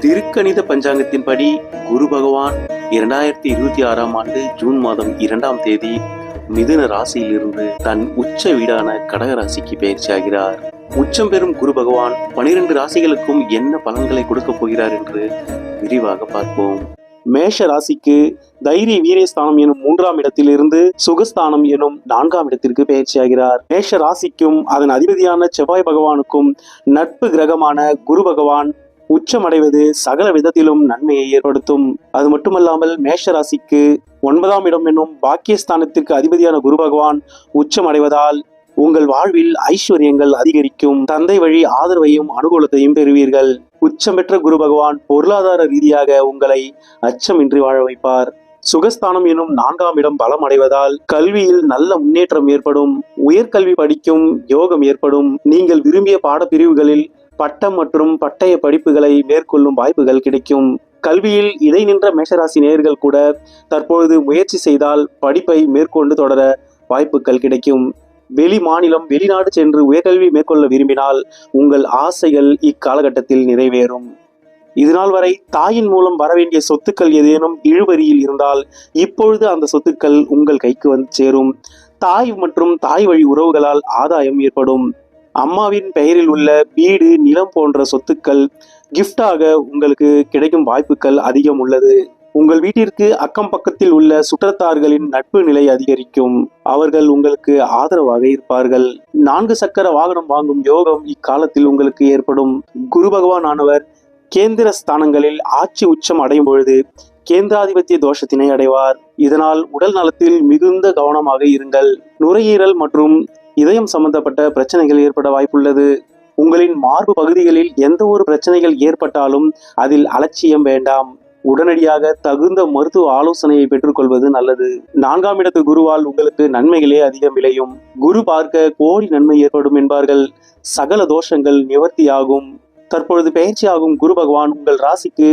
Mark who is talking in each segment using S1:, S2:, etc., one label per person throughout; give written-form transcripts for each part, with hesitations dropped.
S1: திருக்கணித பஞ்சாங்கத்தின்படி குரு பகவான் 2026ஆம் ஆண்டு ஜூன் மாதம் 2ஆம் தேதி மிதுன ராசியிலிருந்து தன் உச்ச வீடான கடக ராசிக்கு பயிற்சியாகிறார். உச்சம் பெறும் குரு பகவான் 12 ராசிகளுக்கும் என்ன பலன்களை கொடுக்க போகிறார் என்று விரிவாக பார்ப்போம். மேஷ ராசிக்கு தைரிய வீரியஸ்தானம் எனும் 3ஆம் இடத்திலிருந்து சுகஸ்தானம் எனும் 4ஆம் இடத்திற்கு பயிற்சியாகிறார். மேஷ ராசிக்கும் அதன் அதிபதியான செவ்வாய் பகவானுக்கும் நட்பு கிரகமான குரு பகவான் உச்சமடைவது சகல விதத்திலும் நன்மையை ஏற்படுத்தும். அது மட்டுமல்லாமல் மேஷ ராசிக்கு 9ஆம் இடம் என்னும் பாக்கியஸ்தானத்திற்கு அதிபதியான குரு பகவான் உச்சமடைவதால் உங்கள் வாழ்வில் ஐஸ்வர்யங்கள் அதிகரிக்கும். தந்தை வழி ஆதரவையும் அனுகூலத்தையும் பெறுவீர்கள். உச்சம் பெற்ற குரு பகவான் பொருளாதார ரீதியாக உங்களை அச்சமின்றி வாழ வைப்பார். சுகஸ்தானம் எனும் 4ஆம் இடம் பலம் அடைவதால் கல்வியில் நல்ல முன்னேற்றம் ஏற்படும். உயர்கல்வி படிக்கும் யோகம் ஏற்படும். நீங்கள் விரும்பிய பாடப்பிரிவுகளில் பட்டம் மற்றும் பட்டய படிப்புகளை மேற்கொள்ளும் வாய்ப்புகள் கிடைக்கும். கல்வியில் இடைநின்ற மேஷராசி நேயர்கள் கூட தற்பொழுது முயற்சி செய்தால் படிப்பை மேற்கொண்டு தொடர வாய்ப்புகள் கிடைக்கும். வெளி மாநிலம் வெளிநாடு சென்று உயர்கல்வி மேற்கொள்ள விரும்பினால் உங்கள் ஆசைகள் இக்காலகட்டத்தில் நிறைவேறும். இதுநாள் வரை தாயின் மூலம் வரவேண்டிய சொத்துக்கள் ஏதேனும் இழுபறியில் இருந்தால் இப்பொழுது அந்த சொத்துக்கள் உங்கள் கைக்கு வந்து சேரும். தாய் மற்றும் தாய் வழி உறவுகளால் ஆதாயம் ஏற்படும். அம்மாவின் பெயரில் உள்ள வீடு நிலம் போன்ற சொத்துக்கள் கிஃப்டாக உங்களுக்கு கிடைக்கும் வாய்ப்புகள் அதிகம் உள்ளது. உங்கள் வீட்டிற்கு அக்கம் பக்கத்தில் உள்ள சுற்றத்தார்களின் நட்பு நிலை அதிகரிக்கும். அவர்கள் உங்களுக்கு ஆதரவாக இருப்பார்கள். 4 சக்கர வாகனம் வாங்கும் யோகம் இக்காலத்தில் உங்களுக்கு ஏற்படும். குரு பகவான் ஆனவர் கேந்திர ஸ்தானங்களில் ஆட்சி உச்சம் அடையும் பொழுது கேந்திராதிபத்திய தோஷத்தினை அடைவார். இதனால் உடல் நலத்தில் மிகுந்த கவனமாக இருங்கள். நுரையீரல் மற்றும் இதயம் சம்பந்தப்பட்ட பிரச்சனைகள் ஏற்பட வாய்ப்புள்ளது. உங்களின் மார்பு பகுதிகளில் எந்த ஒரு பிரச்சனைகள் ஏற்பட்டாலும் அதில் அலட்சியம் வேண்டாம். உடனடியாக தகுந்த மருத்துவ ஆலோசனையை பெற்றுக்கொள்வது நல்லது. 4ஆம் இடத்து குருவால் உங்களுக்கு நன்மைகளே அதிகம் விளையும். குரு பார்க்க கோடி நன்மை ஏற்படும் என்பார்கள். சகல தோஷங்கள் நிவர்த்தியாகும். தற்பொழுது பயிற்சியாகும் குரு பகவான் உங்கள் ராசிக்கு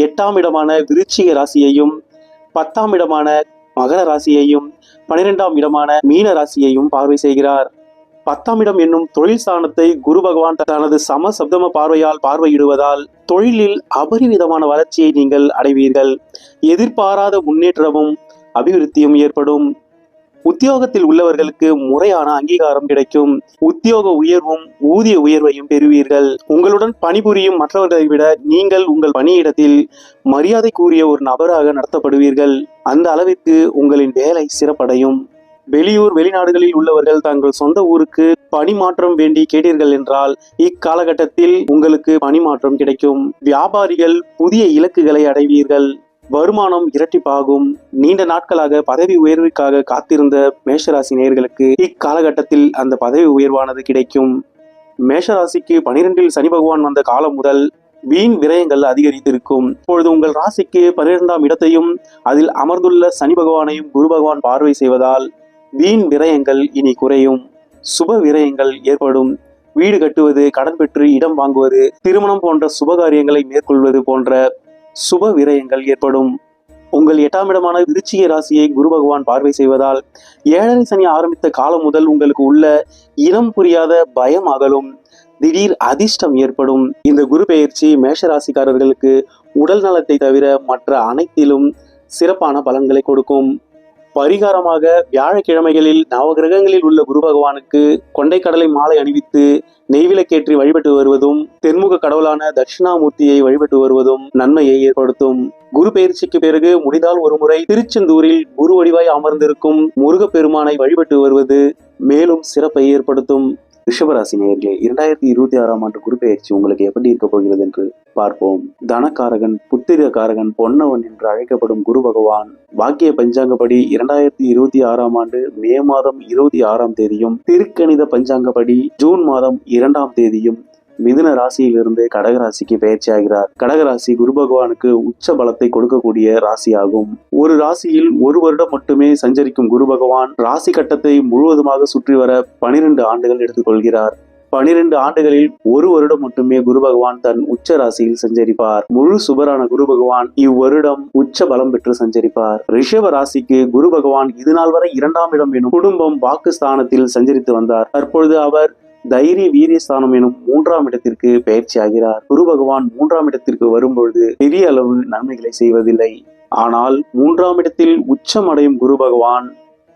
S1: 8ஆம் இடமான விருச்சிக ராசியையும் 10ஆம் இடமான மகர ராசியையும் 12ஆம் இடமான மீன ராசியையும் பார்வை செய்கிறார். 10ஆம் இடம் என்னும் தொழில் ஸ்தானத்தை குரு பகவான் தனது சமசப்தம பார்வையால் பார்வையிடுவதால் தொழிலில் அபரிவிதமான வளர்ச்சியை நீங்கள் அடைவீர்கள். எதிர்பாராத முன்னேற்றமும் அபிவிருத்தியும் ஏற்படும். உத்தியோகத்தில் உள்ளவர்களுக்கு முறையான அங்கீகாரம் கிடைக்கும். உத்தியோக உயர்வும் ஊதிய உயர்வையும் பெறுவீர்கள். உங்களுடன் பணிபுரியும் மற்றவர்களை விட நீங்கள் உங்கள் பணியிடத்தில் மரியாதைக்குரிய ஒரு நபராக நடத்தப்படுவீர்கள். அந்த அளவிற்கு உங்களின் வேலை சிறப்படையும். வெளியூர் வெளிநாடுகளில் உள்ளவர்கள் தங்கள் சொந்த ஊருக்கு பணிமாற்றம் வேண்டி கேட்டீர்கள் என்றால் இக்காலகட்டத்தில் உங்களுக்கு பணிமாற்றம் கிடைக்கும். வியாபாரிகள் புதிய இலக்குகளை அடைவீர்கள். வருமானம் இரட்டிப்பாகும். நீண்ட நாட்களாக பதவி உயர்வுக்காக காத்திருந்த மேஷராசி நேயர்களுக்கு இக்காலகட்டத்தில் அந்த பதவி உயர்வானது கிடைக்கும். மேஷராசிக்கு 12இல் சனி பகவான் வந்த காலம் முதல் வீண் விரயங்கள் அதிகரித்திருக்கும். இப்பொழுது உங்கள் ராசிக்கு 12ஆம் இடத்தையும் அதில் அமர்ந்துள்ள சனி பகவானையும் குரு பகவான் பார்வை செய்வதால் வீண் விரயங்கள் இனி குறையும். சுப விரயங்கள் ஏற்படும். வீடு கட்டுவது, கடன் பெற்று இடம் வாங்குவது, திருமணம் போன்ற சுபகாரியங்களை மேற்கொள்வது போன்ற சுப விரயங்கள் ஏற்படும். உங்கள் 8ஆம் இடமான விருச்சிக ராசியை குரு பகவான் பார்வை செய்வதால் 7 சனி ஆரம்பித்த காலம் முதல் உங்களுக்கு உள்ள இனம் புரியாத பயம் அகலும். திடீர் அதிர்ஷ்டம் ஏற்படும். இந்த குரு பெயர்ச்சி மேஷராசிக்காரர்களுக்கு உடல் நலத்தை தவிர மற்ற அனைத்திலும் சிறப்பான பலன்களை கொடுக்கும். பரிகாரமாக வியாழக்கிழமைகளில் நவகிரகங்களில் உள்ள குரு பகவானுக்கு கொண்டைக்கடலை மாலை அணிவித்து நெய்விளக்கேற்றி வழிபட்டு வருவதும் தென்முக கடவுளான தட்சிணாமூர்த்தியை வழிபட்டு வருவதும் நன்மையை ஏற்படுத்தும். குரு பயிற்சிக்கு பிறகு முடிந்தால் ஒரு முறை திருச்செந்தூரில் குரு வடிவாய் அமர்ந்திருக்கும் முருகப்பெருமானை வழிபட்டு வருவது மேலும் சிறப்பை ஏற்படுத்தும். ரிஷபராசி நேயர்களே, 2026ஆம் ஆண்டு குரு பெயர்ச்சி உங்களுக்கு எப்படி இருக்க போகிறது என்று பார்ப்போம். தனக்காரகன், புத்திரக்காரகன், பொன்னவன் என்று அழைக்கப்படும் குரு பகவான் வாக்கிய பஞ்சாங்கப்படி 2026ஆம் ஆண்டு மே மாதம் 26ஆம் தேதியும் திருக்கணித பஞ்சாங்கப்படி ஜூன் மாதம் 2ஆம் தேதியும் மிதுன ராசியிலிருந்து கடகராசிக்கு பயிற்சியாகிறார். கடகராசி குரு பகவானுக்கு உச்ச பலத்தை கொடுக்கக்கூடிய ராசி ஆகும். ஒரு ராசியில் ஒரு வருடம் மட்டுமே சஞ்சரிக்கும் குரு பகவான் ராசி கட்டத்தை முழுவதுமாக சுற்றி வர 12 ஆண்டுகள் எடுத்துக்கொள்கிறார். 12 ஆண்டுகளில் ஒரு வருடம் மட்டுமே குரு பகவான் தன் உச்ச ராசியில் சஞ்சரிப்பார். முழு சுபரான குரு பகவான் இவ்வருடம் உச்ச பலம் பெற்று சஞ்சரிப்பார். ரிஷப ராசிக்கு குரு பகவான் இதுநாள் வரை 2ஆம் இடம் எனும் குடும்பம் வாக்கு ஸ்தானத்தில் சஞ்சரித்து வந்தார். தற்பொழுது அவர் தைரிய வீரியஸ்தானம் எனும் 3ஆம் இடத்திற்கு பயிற்சி ஆகிறார். குரு பகவான் 3ஆம் இடத்திற்கு வரும்பொழுது பெரிய அளவு நன்மைகளை செய்வதில்லை. ஆனால் 3ஆம் இடத்தில் உச்சம் அடையும் குரு பகவான்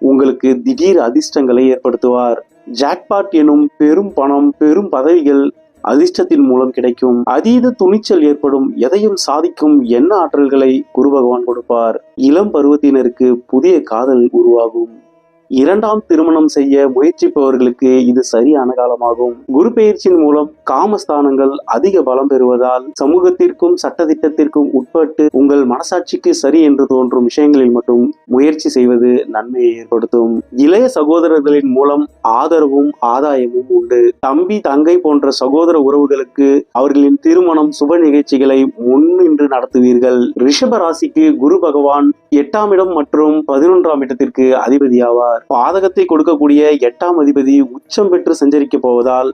S1: உங்களுக்கு திடீர் அதிர்ஷ்டங்களை ஏற்படுத்துவார். ஜாக்பாட் எனும் பெரும் பணம், பெரும் பதவிகள் அதிர்ஷ்டத்தின் மூலம் கிடைக்கும். அதீத துணிச்சல் ஏற்படும். எதையும் சாதிக்கும் எண்ண ஆற்றல்களை குரு பகவான் கொடுப்பார். இளம் பருவத்தினருக்கு புதிய காதல் உருவாகும். 2ஆம் திருமணம் செய்ய முயற்சிப்பவர்களுக்கு இது சரியான காலமாகும். குரு பெயர்ச்சியின் மூலம் காமஸ்தானங்கள் அதிக பலம் பெறுவதால் சமூகத்திற்கும் சட்டத்திட்டத்திற்கும் உட்பட்டு உங்கள் மனசாட்சிக்கு சரி என்று தோன்றும் விஷயங்களில் மட்டும் முயற்சி செய்வது நன்மையை ஏற்படுத்தும். இளைய சகோதரர்களின் மூலம் ஆதரவும் ஆதாயமும் உண்டு. தம்பி தங்கை போன்ற சகோதர உறவுகளுக்கு அவர்களின் திருமணம் சுப நிகழ்ச்சிகளை முன்னின்று நடத்துவீர்கள். ரிஷப ராசிக்கு குரு பகவான் 8ஆம் இடம் மற்றும் 11ஆம் இடத்திற்கு அதிபதியாவார். பாதகத்தை கொடுக்கக்கூடிய 8ஆம் அதிபதி உச்சம் பெற்று சஞ்சரிக்க போவதால்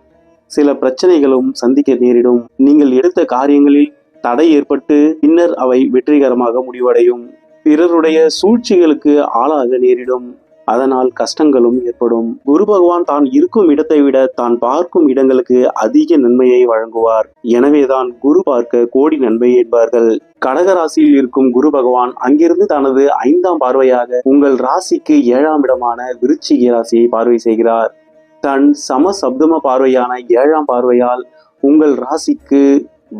S1: சில பிரச்சனைகளும் சந்திக்க நேரிடும். நீங்கள் எடுத்த காரியங்களில் தடை ஏற்பட்டு பின்னர் அவை வெற்றிகரமாக முடிவடையும். பிறருடைய சூழ்ச்சிகளுக்கு ஆளாக நேரிடும். அதனால் கஷ்டங்களும் ஏற்படும். குரு பகவான் தான் இருக்கும் இடத்தை விட தான் பார்க்கும் இடங்களுக்கு அதிக நன்மையை வழங்குவார். எனவேதான் குரு பார்க்க கோடி நன்மை என்பார்கள். கடக ராசியில் இருக்கும் குரு பகவான் அங்கிருந்து தனது 5ஆம் பார்வையாக உங்கள் ராசிக்கு 7ஆம் இடமான விருச்சிக ராசியை பார்வை செய்கிறார். தன் சமசப்தம பார்வையான 7ஆம் பார்வையால் உங்கள் ராசிக்கு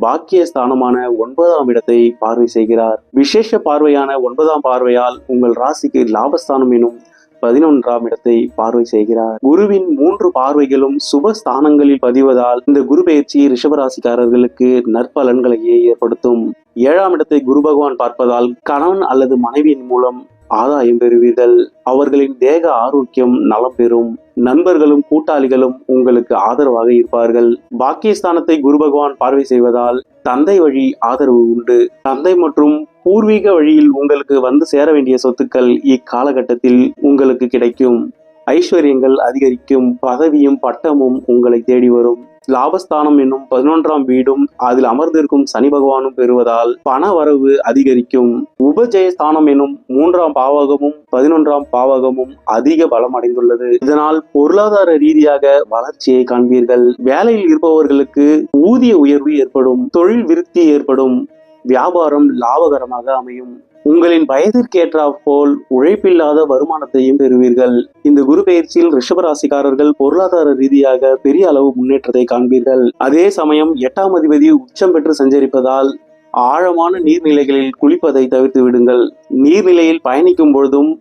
S1: பாக்கியஸ்தானமான 9ஆம் இடத்தை பார்வை செய்கிறார். விசேஷ பார்வையான 9ஆம் பார்வையால் உங்கள் ராசிக்கு லாபஸ்தானம் எனும் 11ஆம் இடத்தை பார்வை செய்கிறார். குருவின் 3 பார்வைகளும் சுபஸ்தானங்களில் பதிவதால் இந்த குரு பெயர்ச்சி ரிஷபராசிக்காரர்களுக்கு நற்பலன்களையே ஏற்படுத்தும். 7ஆம் இடத்தை குரு பகவான் பார்ப்பதால் கணவன் அல்லது மனைவியின் மூலம் ஆதாயம் பெறுவீர்கள். அவர்களின் தேக ஆரோக்கியம் நலம் பெறும். நண்பர்களும் கூட்டாளிகளும் உங்களுக்கு ஆதரவாக இருப்பார்கள். பாக்கியஸ்தானத்தை குரு பகவான் பார்வை செய்வதால் தந்தை வழி ஆதரவு உண்டு. தந்தை மற்றும் பூர்வீக வழியில் உங்களுக்கு வந்து சேர வேண்டிய சொத்துக்கள் இக்காலகட்டத்தில் உங்களுக்கு கிடைக்கும். ஐஸ்வர்யங்கள் அதிகரிக்கும். பதவியும் பட்டமும் உங்களை தேடி வரும். லாபஸ்தானம் என்னும் 11ஆம் வீடும் அதில் அமர்ந்திருக்கும் சனி பகவானும் பெறுவதால் பண வரவு அதிகரிக்கும். உபஜயஸ்தானம் என்னும் 3ஆம் பாவகமும் 11ஆம் பாவகமும் அதிக பலம் அடைந்துள்ளது. இதனால் பொருளாதார ரீதியாக வளர்ச்சியை காண்பீர்கள். வேலையில் இருப்பவர்களுக்கு ஊதிய உயர்வு ஏற்படும். தொழில் விருத்தி ஏற்படும். வியாபாரம் லாபகரமாக அமையும். உங்களின் வயதிற்கேற்றாற் போல் உழைப்பில்லாத வருமானத்தையும் பெறுவீர்கள். இந்த குரு பெயர்ச்சியில் ரிஷபராசிக்காரர்கள் பொருளாதார ரீதியாக பெரிய அளவு முன்னேற்றத்தை காண்பீர்கள். அதே சமயம் 8ஆம் அதிபதி உச்சம் பெற்று சஞ்சரிப்பதால் ஆழமான நீர்நிலைகளில் குளிப்பதை தவிர்த்து விடுங்கள். நீர்நிலையில் பயணிக்கும் பொழுதும்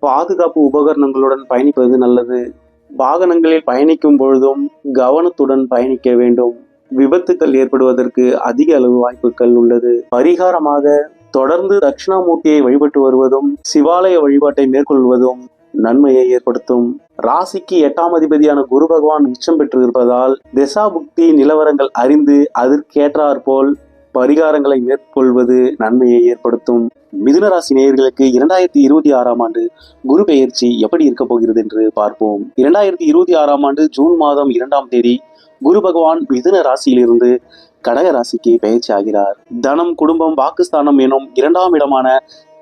S1: பாதுகாப்பு உபகரணங்களுடன் பயணிப்பது நல்லது. வாகனங்களில் பயணிக்கும் பொழுதும் கவனத்துடன் பயணிக்க வேண்டும். விபத்துக்கள் ஏற்படுவதற்கு அதிக அளவு வாய்ப்புகள் உள்ளது. பரிகாரமாக தொடர்ந்து தட்சிணாமூர்த்தியை வழிபட்டு வருவதும் சிவாலய வழிபாட்டை மேற்கொள்வதும் நன்மையை ஏற்படுத்தும். ராசிக்கு 8ஆம் அதிபதியான குரு பகவான் உச்சம் பெற்று இருப்பதால் திசாபுக்தி நிலவரங்கள் அறிந்து அதற்கேற்றாற் போல் பரிகாரங்களை மேற்கொள்வது நன்மையை ஏற்படுத்தும். மிதுன ராசி நேயர்களுக்கு 2026ஆம் ஆண்டு குரு பெயர்ச்சி எப்படி இருக்க போகிறது என்று பார்ப்போம். 2026ஆம் ஆண்டு ஜூன் மாதம் 2ஆம் தேதி குரு பகவான் மிதுன ராசியிலிருந்து கடக ராசிக்கு பயிற்சி ஆகிறார். தனம், குடும்பம், வாக்குஸ்தானம் எனும் 2ஆம் இடமான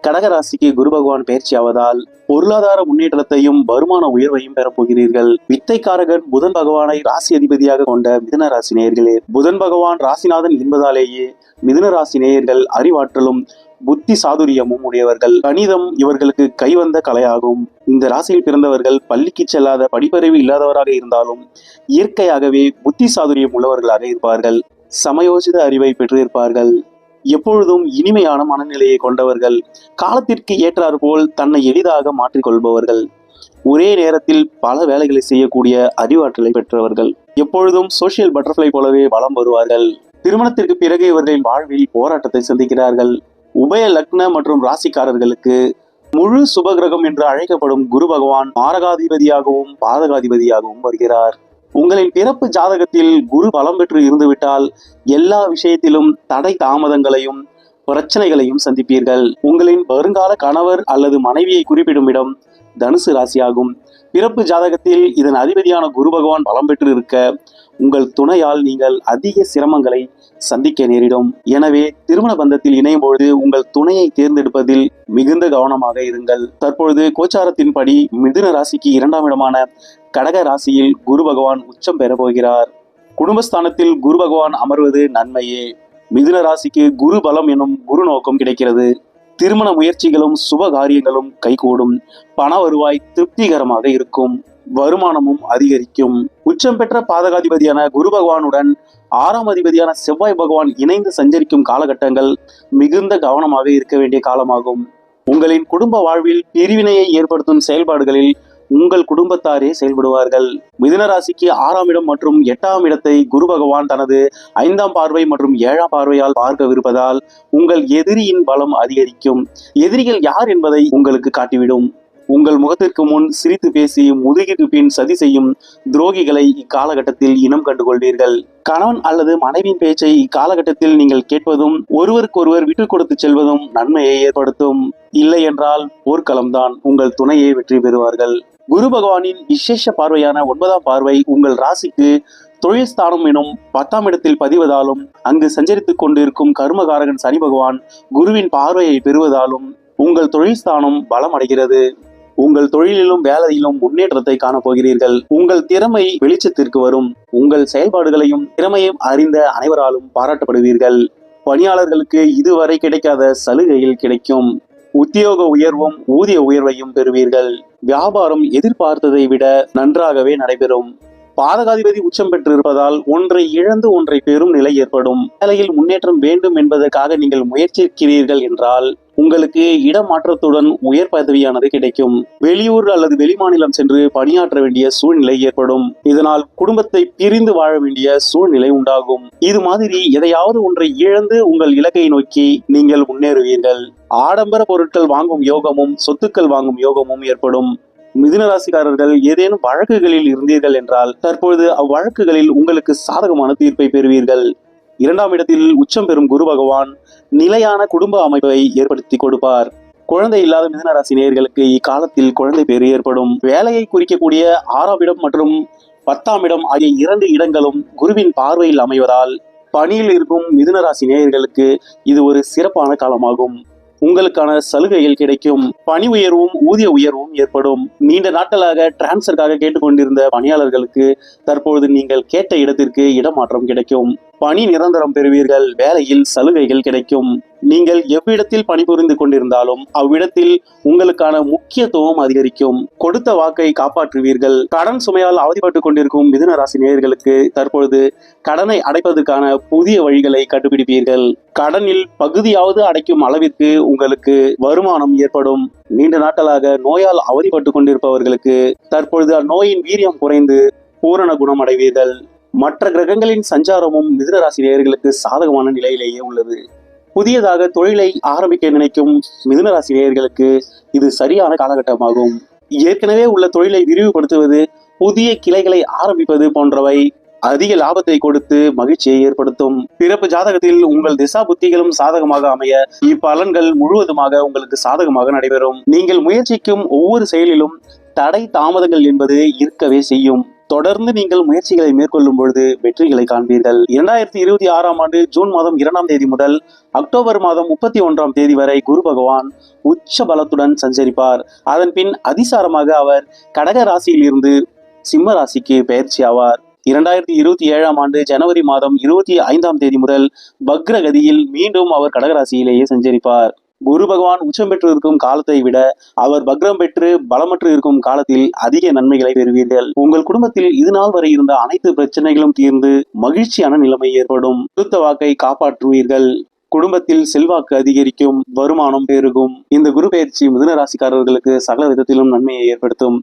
S1: கடக ராசிக்கு குரு பகவான் பயிற்சி ஆவதால் பொருளாதார முன்னேற்றத்தையும் வருமான உயர்வையும் பெறப்போகிறீர்கள். வித்தைக்காரகன் புதன் பகவானை ராசி அதிபதியாக கொண்ட மிதுன ராசி நேயர்களே, புதன் பகவான் ராசிநாதன் என்பதாலேயே மிதுன ராசி நேயர்கள் அறிவாற்றலும் புத்தி சாதுரியமும் உடையவர்கள். கணிதம் இவர்களுக்கு கைவந்த கலையாகும். இந்த ராசியில் பிறந்தவர்கள் பள்ளிக்கு செல்லாத, படிப்பறிவு இல்லாதவராக இருந்தாலும் இயற்கையாகவே புத்தி சாதுரியம் உள்ளவர்களாக இருப்பார்கள். சமயோசித அறிவை பெற்றிருப்பார்கள். எப்பொழுதும் இனிமையான மனநிலையை கொண்டவர்கள். காலத்திற்கு ஏற்றாறு போல் தன்னை எளிதாக மாற்றிக்கொள்பவர்கள். ஒரே நேரத்தில் பல வேலைகளை செய்யக்கூடிய அறிவாற்றலை பெற்றவர்கள். எப்பொழுதும் சோசியல் பட்டர்ஃப்ளை போலவே வலம் வருவார்கள். திருமணத்திற்கு பிறகு இவர்களின் வாழ்வில் போராட்டத்தை சந்திக்கிறார்கள். உபய லக்ன மற்றும் ராசிக்காரர்களுக்கு முழு சுபகிரகம் என்று அழைக்கப்படும் குரு பகவான் மாரகாதிபதியாகவும் பாதகாதிபதியாகவும் வருகிறார். உங்களின் பிறப்பு ஜாதகத்தில் குரு பலம் பெற்று இருந்துவிட்டால் எல்லா விஷயத்திலும் தடை தாமதங்களையும் பிரச்சனைகளையும் சந்திப்பீர்கள். உங்களின் வருங்கால கணவர் அல்லது மனைவியை குறிப்பிடும் இடம் தனுசு ராசியாகும். பிறப்பு ஜாதகத்தில் இதன் அதிபதியான குரு பகவான் பலம் பெற்று இருக்க உங்கள் துணையால் நீங்கள் அதிக சிரமங்களை சந்திக்க நேரிடும். எனவே திருமண பந்தத்தில் இணையும் பொழுது உங்கள் துணையை தேர்ந்தெடுப்பதில் மிகுந்த கவனமாக இருங்கள். தற்பொழுது கோச்சாரத்தின்படி மிதுன ராசிக்கு 2ஆம் இடமான கடக ராசியில் குரு பகவான் உச்சம் பெற போகிறார். குடும்பஸ்தானத்தில் குரு பகவான் அமர்வது நன்மையே. மிதுன ராசிக்கு குரு பலம் எனும் குரு நோக்கம் கிடைக்கிறது. திருமண முயற்சிகளும் சுப காரியங்களும் கைகூடும். பண வருவாய் திருப்திகரமாக இருக்கும். வருமானமும் அதிகரிக்கும். உச்சம் பெற்ற பாதகாதிபதியான குரு பகவானுடன் 6ஆம் அதிபதியான செவ்வாய் பகவான் இணைந்து சஞ்சரிக்கும் காலகட்டங்கள் மிகுந்த கவனமாக இருக்க வேண்டிய காலமாகும். உங்களின் குடும்ப வாழ்வில் பிரிவினையை ஏற்படுத்தும் செயல்பாடுகளில் உங்கள் குடும்பத்தாரே செயல்படுவார்கள். மிதுன ராசிக்கு 6ஆம் இடம் மற்றும் 8ஆம் இடத்தை குரு பகவான் தனது 5ஆம் பார்வை மற்றும் 7ஆம் பார்வையால் பார்க்கவிருப்பதால் உங்கள் எதிரியின் பலம் அதிகரிக்கும். எதிரிகள் யார் என்பதை உங்களுக்கு காட்டிவிடும். உங்கள் முகத்திற்கு முன் சிரித்து பேசி முதுகிற்கு பின் சதி செய்யும் துரோகிகளை இக்காலகட்டத்தில் இனம் கண்டுகொள்வீர்கள். கணவன் அல்லது மனைவியின் பேச்சை இக்காலகட்டத்தில் நீங்கள் கேட்பதும் ஒருவருக்கொருவர் விட்டு கொடுத்து செல்வதும் நன்மையை ஏற்படுத்தும். இல்லை என்றால் போர்க்களம்தான். உங்கள் துணையை வெற்றி பெறுவார்கள். குரு பகவானின் விசேஷ பார்வையான 9ஆம் பார்வை உங்கள் ராசிக்கு தொழில் ஸ்தானம் எனும் 10ஆம் இடத்தில் பதிவதாலும் அங்கு சஞ்சரித்துக் கொண்டிருக்கும் கர்மகாரகன் சனி பகவான் குருவின் பார்வையை பெறுவதாலும் உங்கள் தொழில் ஸ்தானம் பலம் அடைகிறது. உங்கள் தொழிலிலும் வேலையிலும் முன்னேற்றத்தை காணப்போகிறீர்கள். உங்கள் திறமை வெளிச்சத்திற்கு வரும். உங்கள் செயல்பாடுகளையும் திறமையும் அறிந்த அனைவராலும் பாராட்டப்படுவீர்கள். பணியாளர்களுக்கு இதுவரை கிடைக்காத சலுகையில் கிடைக்கும். உத்தியோக உயர்வும் ஊதிய உயர்வையும் பெறுவீர்கள். வியாபாரம் எதிர்பார்த்ததை விட நன்றாகவே நடைபெறும். பாதகாதிபதி உச்சம் பெற்றிருப்பதால் ஒன்றை இழந்து ஒன்றை பெறும் நிலை ஏற்படும். வேலையில் முன்னேற்றம் வேண்டும் என்பதற்காக நீங்கள் முயற்சிக்கிறீர்கள் என்றால் உங்களுக்கு இடமாற்றத்துடன் உயர் பதவியானது கிடைக்கும். வெளியூர் அல்லது வெளிமாநிலம் சென்று பணியாற்ற வேண்டிய சூழ்நிலை ஏற்படும். இதனால் குடும்பத்தை பிரிந்து வாழ வேண்டிய சூழ்நிலை உண்டாகும். இது மாதிரி எதையாவது ஒன்றை இழந்து உங்கள் இலக்கை நோக்கி நீங்கள் முன்னேறுவீர்கள். ஆடம்பர பொருட்கள் வாங்கும் யோகமும் சொத்துக்கள் வாங்கும் யோகமும் ஏற்படும். மிதுன ராசிக்காரர்கள் ஏதேனும் வழக்குகளில் இருந்தீர்கள் என்றால் தற்பொழுது அவ்வழக்குகளில் உங்களுக்கு சாதகமான தீர்ப்பை பெறுவீர்கள். 2ஆம் இடத்தில் உச்சம் பெறும் குரு பகவான் நிலையான குடும்ப அமைப்பை ஏற்படுத்தி கொடுப்பார். குழந்தை இல்லாத மிதுன ராசி நேயர்களுக்கு இக்காலத்தில் குழந்தை பேறு ஏற்படும். வேலையை குறிக்கக்கூடிய 6ஆம் இடம் மற்றும் 10ஆம் இடம் ஆகிய 2 இடங்களும் குருவின் பார்வையில் அமைவதால் பணியில் இருக்கும் மிதுன ராசி நேயர்களுக்கு இது ஒரு சிறப்பான காலமாகும். உங்களுக்கான சலுகைகள் கிடைக்கும். பணி உயர்வும் ஊதிய உயர்வும் ஏற்படும். நீண்ட நாட்களாக டிரான்ஸ்ஃபருக்காக கேட்டுக்கொண்டிருந்த பணியாளர்களுக்கு தற்பொழுது நீங்கள் கேட்ட இடத்திற்கு இடமாற்றம் கிடைக்கும். பணி நிரந்தரம் பெறுவீர்கள். வேலையில் சலுகைகள் கிடைக்கும். நீங்கள் எவ்விடத்தில் பணிபுரிந்து கொண்டிருந்தாலும் அவ்விடத்தில் உங்களுக்கான முக்கியத்துவம் அதிகரிக்கும். கொடுத்த வாக்கை காப்பாற்றுவீர்கள். கடன் சுமையால் அவதிப்பட்டுக் கொண்டிருக்கும் மிதுன ராசி நேயர்களுக்கு தற்பொழுது கடனை அடைப்பதற்கான புதிய வழிகளை கண்டுபிடிப்பீர்கள். கடனில் பகுதியாவது அடைக்கும் அளவிற்கு உங்களுக்கு வருமானம் ஏற்படும். நீண்ட நாட்களாக நோயால் அவதிப்பட்டுக் கொண்டிருப்பவர்களுக்கு தற்பொழுது அந்நோயின் வீரியம் குறைந்து பூரண குணம் அடைவீர்கள். மற்ற கிரகங்களின் சஞ்சாரமும் மிதுன ராசி நேயர்களுக்கு சாதகமான நிலையிலேயே உள்ளது. புதியதாக தொழிலை ஆரம்பிக்க நினைக்கும் மிதுன ராசி நேயர்களுக்கு இது சரியான காலகட்டமாகும். ஏற்கனவே உள்ள தொழிலை விரிவுபடுத்துவது, புதிய கிளைகளை ஆரம்பிப்பது போன்றவை அதிக லாபத்தை கொடுத்து மகிழ்ச்சியை ஏற்படுத்தும். பிறப்பு ஜாதகத்தில் உங்கள் திசா புத்திகளும் சாதகமாக அமைய இப்பலன்கள் முழுவதுமாக உங்களுக்கு சாதகமாக நடைபெறும். நீங்கள் முயற்சிக்கும் ஒவ்வொரு செயலிலும் தடை தாமதங்கள் என்பது இருக்கவே செய்யும். தொடர்ந்து நீங்கள் முயற்சிகளை மேற்கொள்ளும் பொழுது வெற்றிகளை காண்பீர்கள். 2026ஆம் ஆண்டு ஜூன் மாதம் 2ஆம் தேதி முதல் அக்டோபர் மாதம் 31ஆம் தேதி வரை குரு பகவான் உச்ச பலத்துடன் சஞ்சரிப்பார். அதன் பின் அதிசாரமாக அவர் கடக ராசியில் இருந்து சிம்ம ராசிக்கு பெயர்ச்சி ஆவார். 2027ஆம் ஆண்டு ஜனவரி மாதம் 25ஆம் தேதி முதல் பக்ரகதியில் மீண்டும் அவர் கடகராசியிலேயே சஞ்சரிப்பார். குரு பகவான் உச்சம் பெற்று இருக்கும் காலத்தை விட அவர் பக்ரம் பெற்று பலமற்று இருக்கும் காலத்தில் அதிக நன்மைகளை பெறுவீர்கள். உங்கள் குடும்பத்தில் இது நாள் வரை இருந்த அனைத்து பிரச்சனைகளும் தீர்ந்து மகிழ்ச்சியான நிலைமை ஏற்படும். கொடுத்த வாக்கை காப்பாற்றுவீர்கள். குடும்பத்தில் செல்வாக்கு அதிகரிக்கும். வருமானம் பெருகும். இந்த குரு பயிற்சி மிதுன ராசிக்காரர்களுக்கு சகல விதத்திலும் நன்மையை ஏற்படுத்தும்.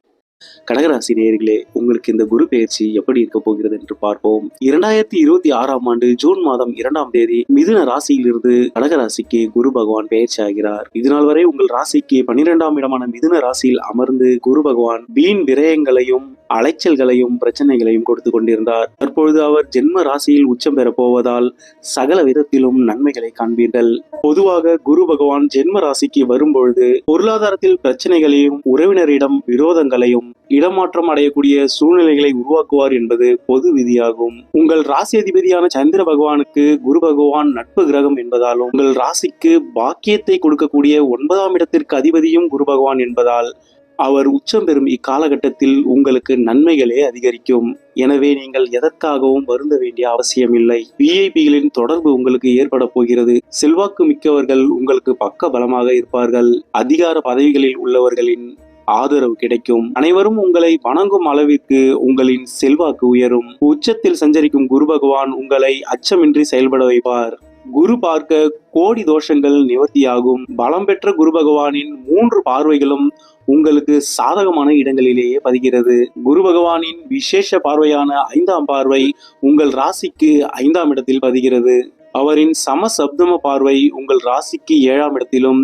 S1: கடகராசி நேயர்களே, உங்களுக்கு இந்த குரு பெயர்ச்சி எப்படி இருக்க போகிறது என்று பார்ப்போம். 2026ஆம் ஆண்டு ஜூன் மாதம் 2ஆம் தேதி மிதுன ராசியிலிருந்து கடகராசிக்கு குரு பகவான் பெயர்ச்சி ஆகிறார். இதுநாள் வரை உங்கள் ராசிக்கு 12ஆம் இடமான மிதுன ராசியில் அமர்ந்து குரு பகவான் வீண் விரயங்களையும் அலைச்சல்களையும் பிரச்சனைகளையும் கொடுத்து கொண்டிருந்தார். தற்பொழுது அவர் ஜென்ம ராசியில் உச்சம் பெற போவதால் சகல விதத்திலும் நன்மைகளை காண்பீர்கள். பொதுவாக குரு பகவான் ஜென்ம ராசிக்கு வரும்பொழுது பொருளாதாரத்தில் பிரச்சனைகளையும் உறவினரிடம் விரோதங்களையும் இடமாற்றம் அடையக்கூடிய சூழ்நிலைகளை உருவாக்குவார் என்பது பொது விதியாகும். உங்கள் ராசி அதிபதியான சந்திர பகவானுக்கு குரு பகவான் நட்பு கிரகம் என்பதாலும் உங்கள் ராசிக்கு பாக்கியத்தை கொடுக்கக்கூடிய 9ஆம் இடத்திற்கு அதிபதியும் குரு பகவான் என்பதால் அவர் உச்சம் பெறும் இக்காலகட்டத்தில் உங்களுக்கு நன்மைகளே அதிகரிக்கும். எனவே நீங்கள் எதற்காகவும் வருந்த வேண்டிய அவசியமில்லை. விஐபிகளின் தொடர்பு உங்களுக்கு ஏற்பட போகிறது. செல்வாக்கு மிக்கவர்கள் உங்களுக்கு பக்க பலமாக இருப்பார்கள். அதிகார பதவிகளில் உள்ளவர்களின் ஆதரவு கிடைக்கும். அனைவரும் உங்களை வணங்கும் அளவிற்கு உங்களின் செல்வாக்கு உயரும். உச்சத்தில் சஞ்சரிக்கும் குரு பகவான் உங்களை அச்சமின்றி செயல்பட வைப்பார். குரு பார்க்க கோடி தோஷங்கள் நிவர்த்தியாகும். பலம் பெற்ற குரு பகவானின் 3 பார்வைகளும் உங்களுக்கு சாதகமான இடங்களிலேயே பதிகிறது. குரு பகவானின் விசேஷ பார்வையான 5ஆம் பார்வை உங்கள் ராசிக்கு 5ஆம் இடத்தில் பதிகிறது. அவரின் சமசப்தம பார்வை உங்கள் ராசிக்கு 7ஆம் இடத்திலும்,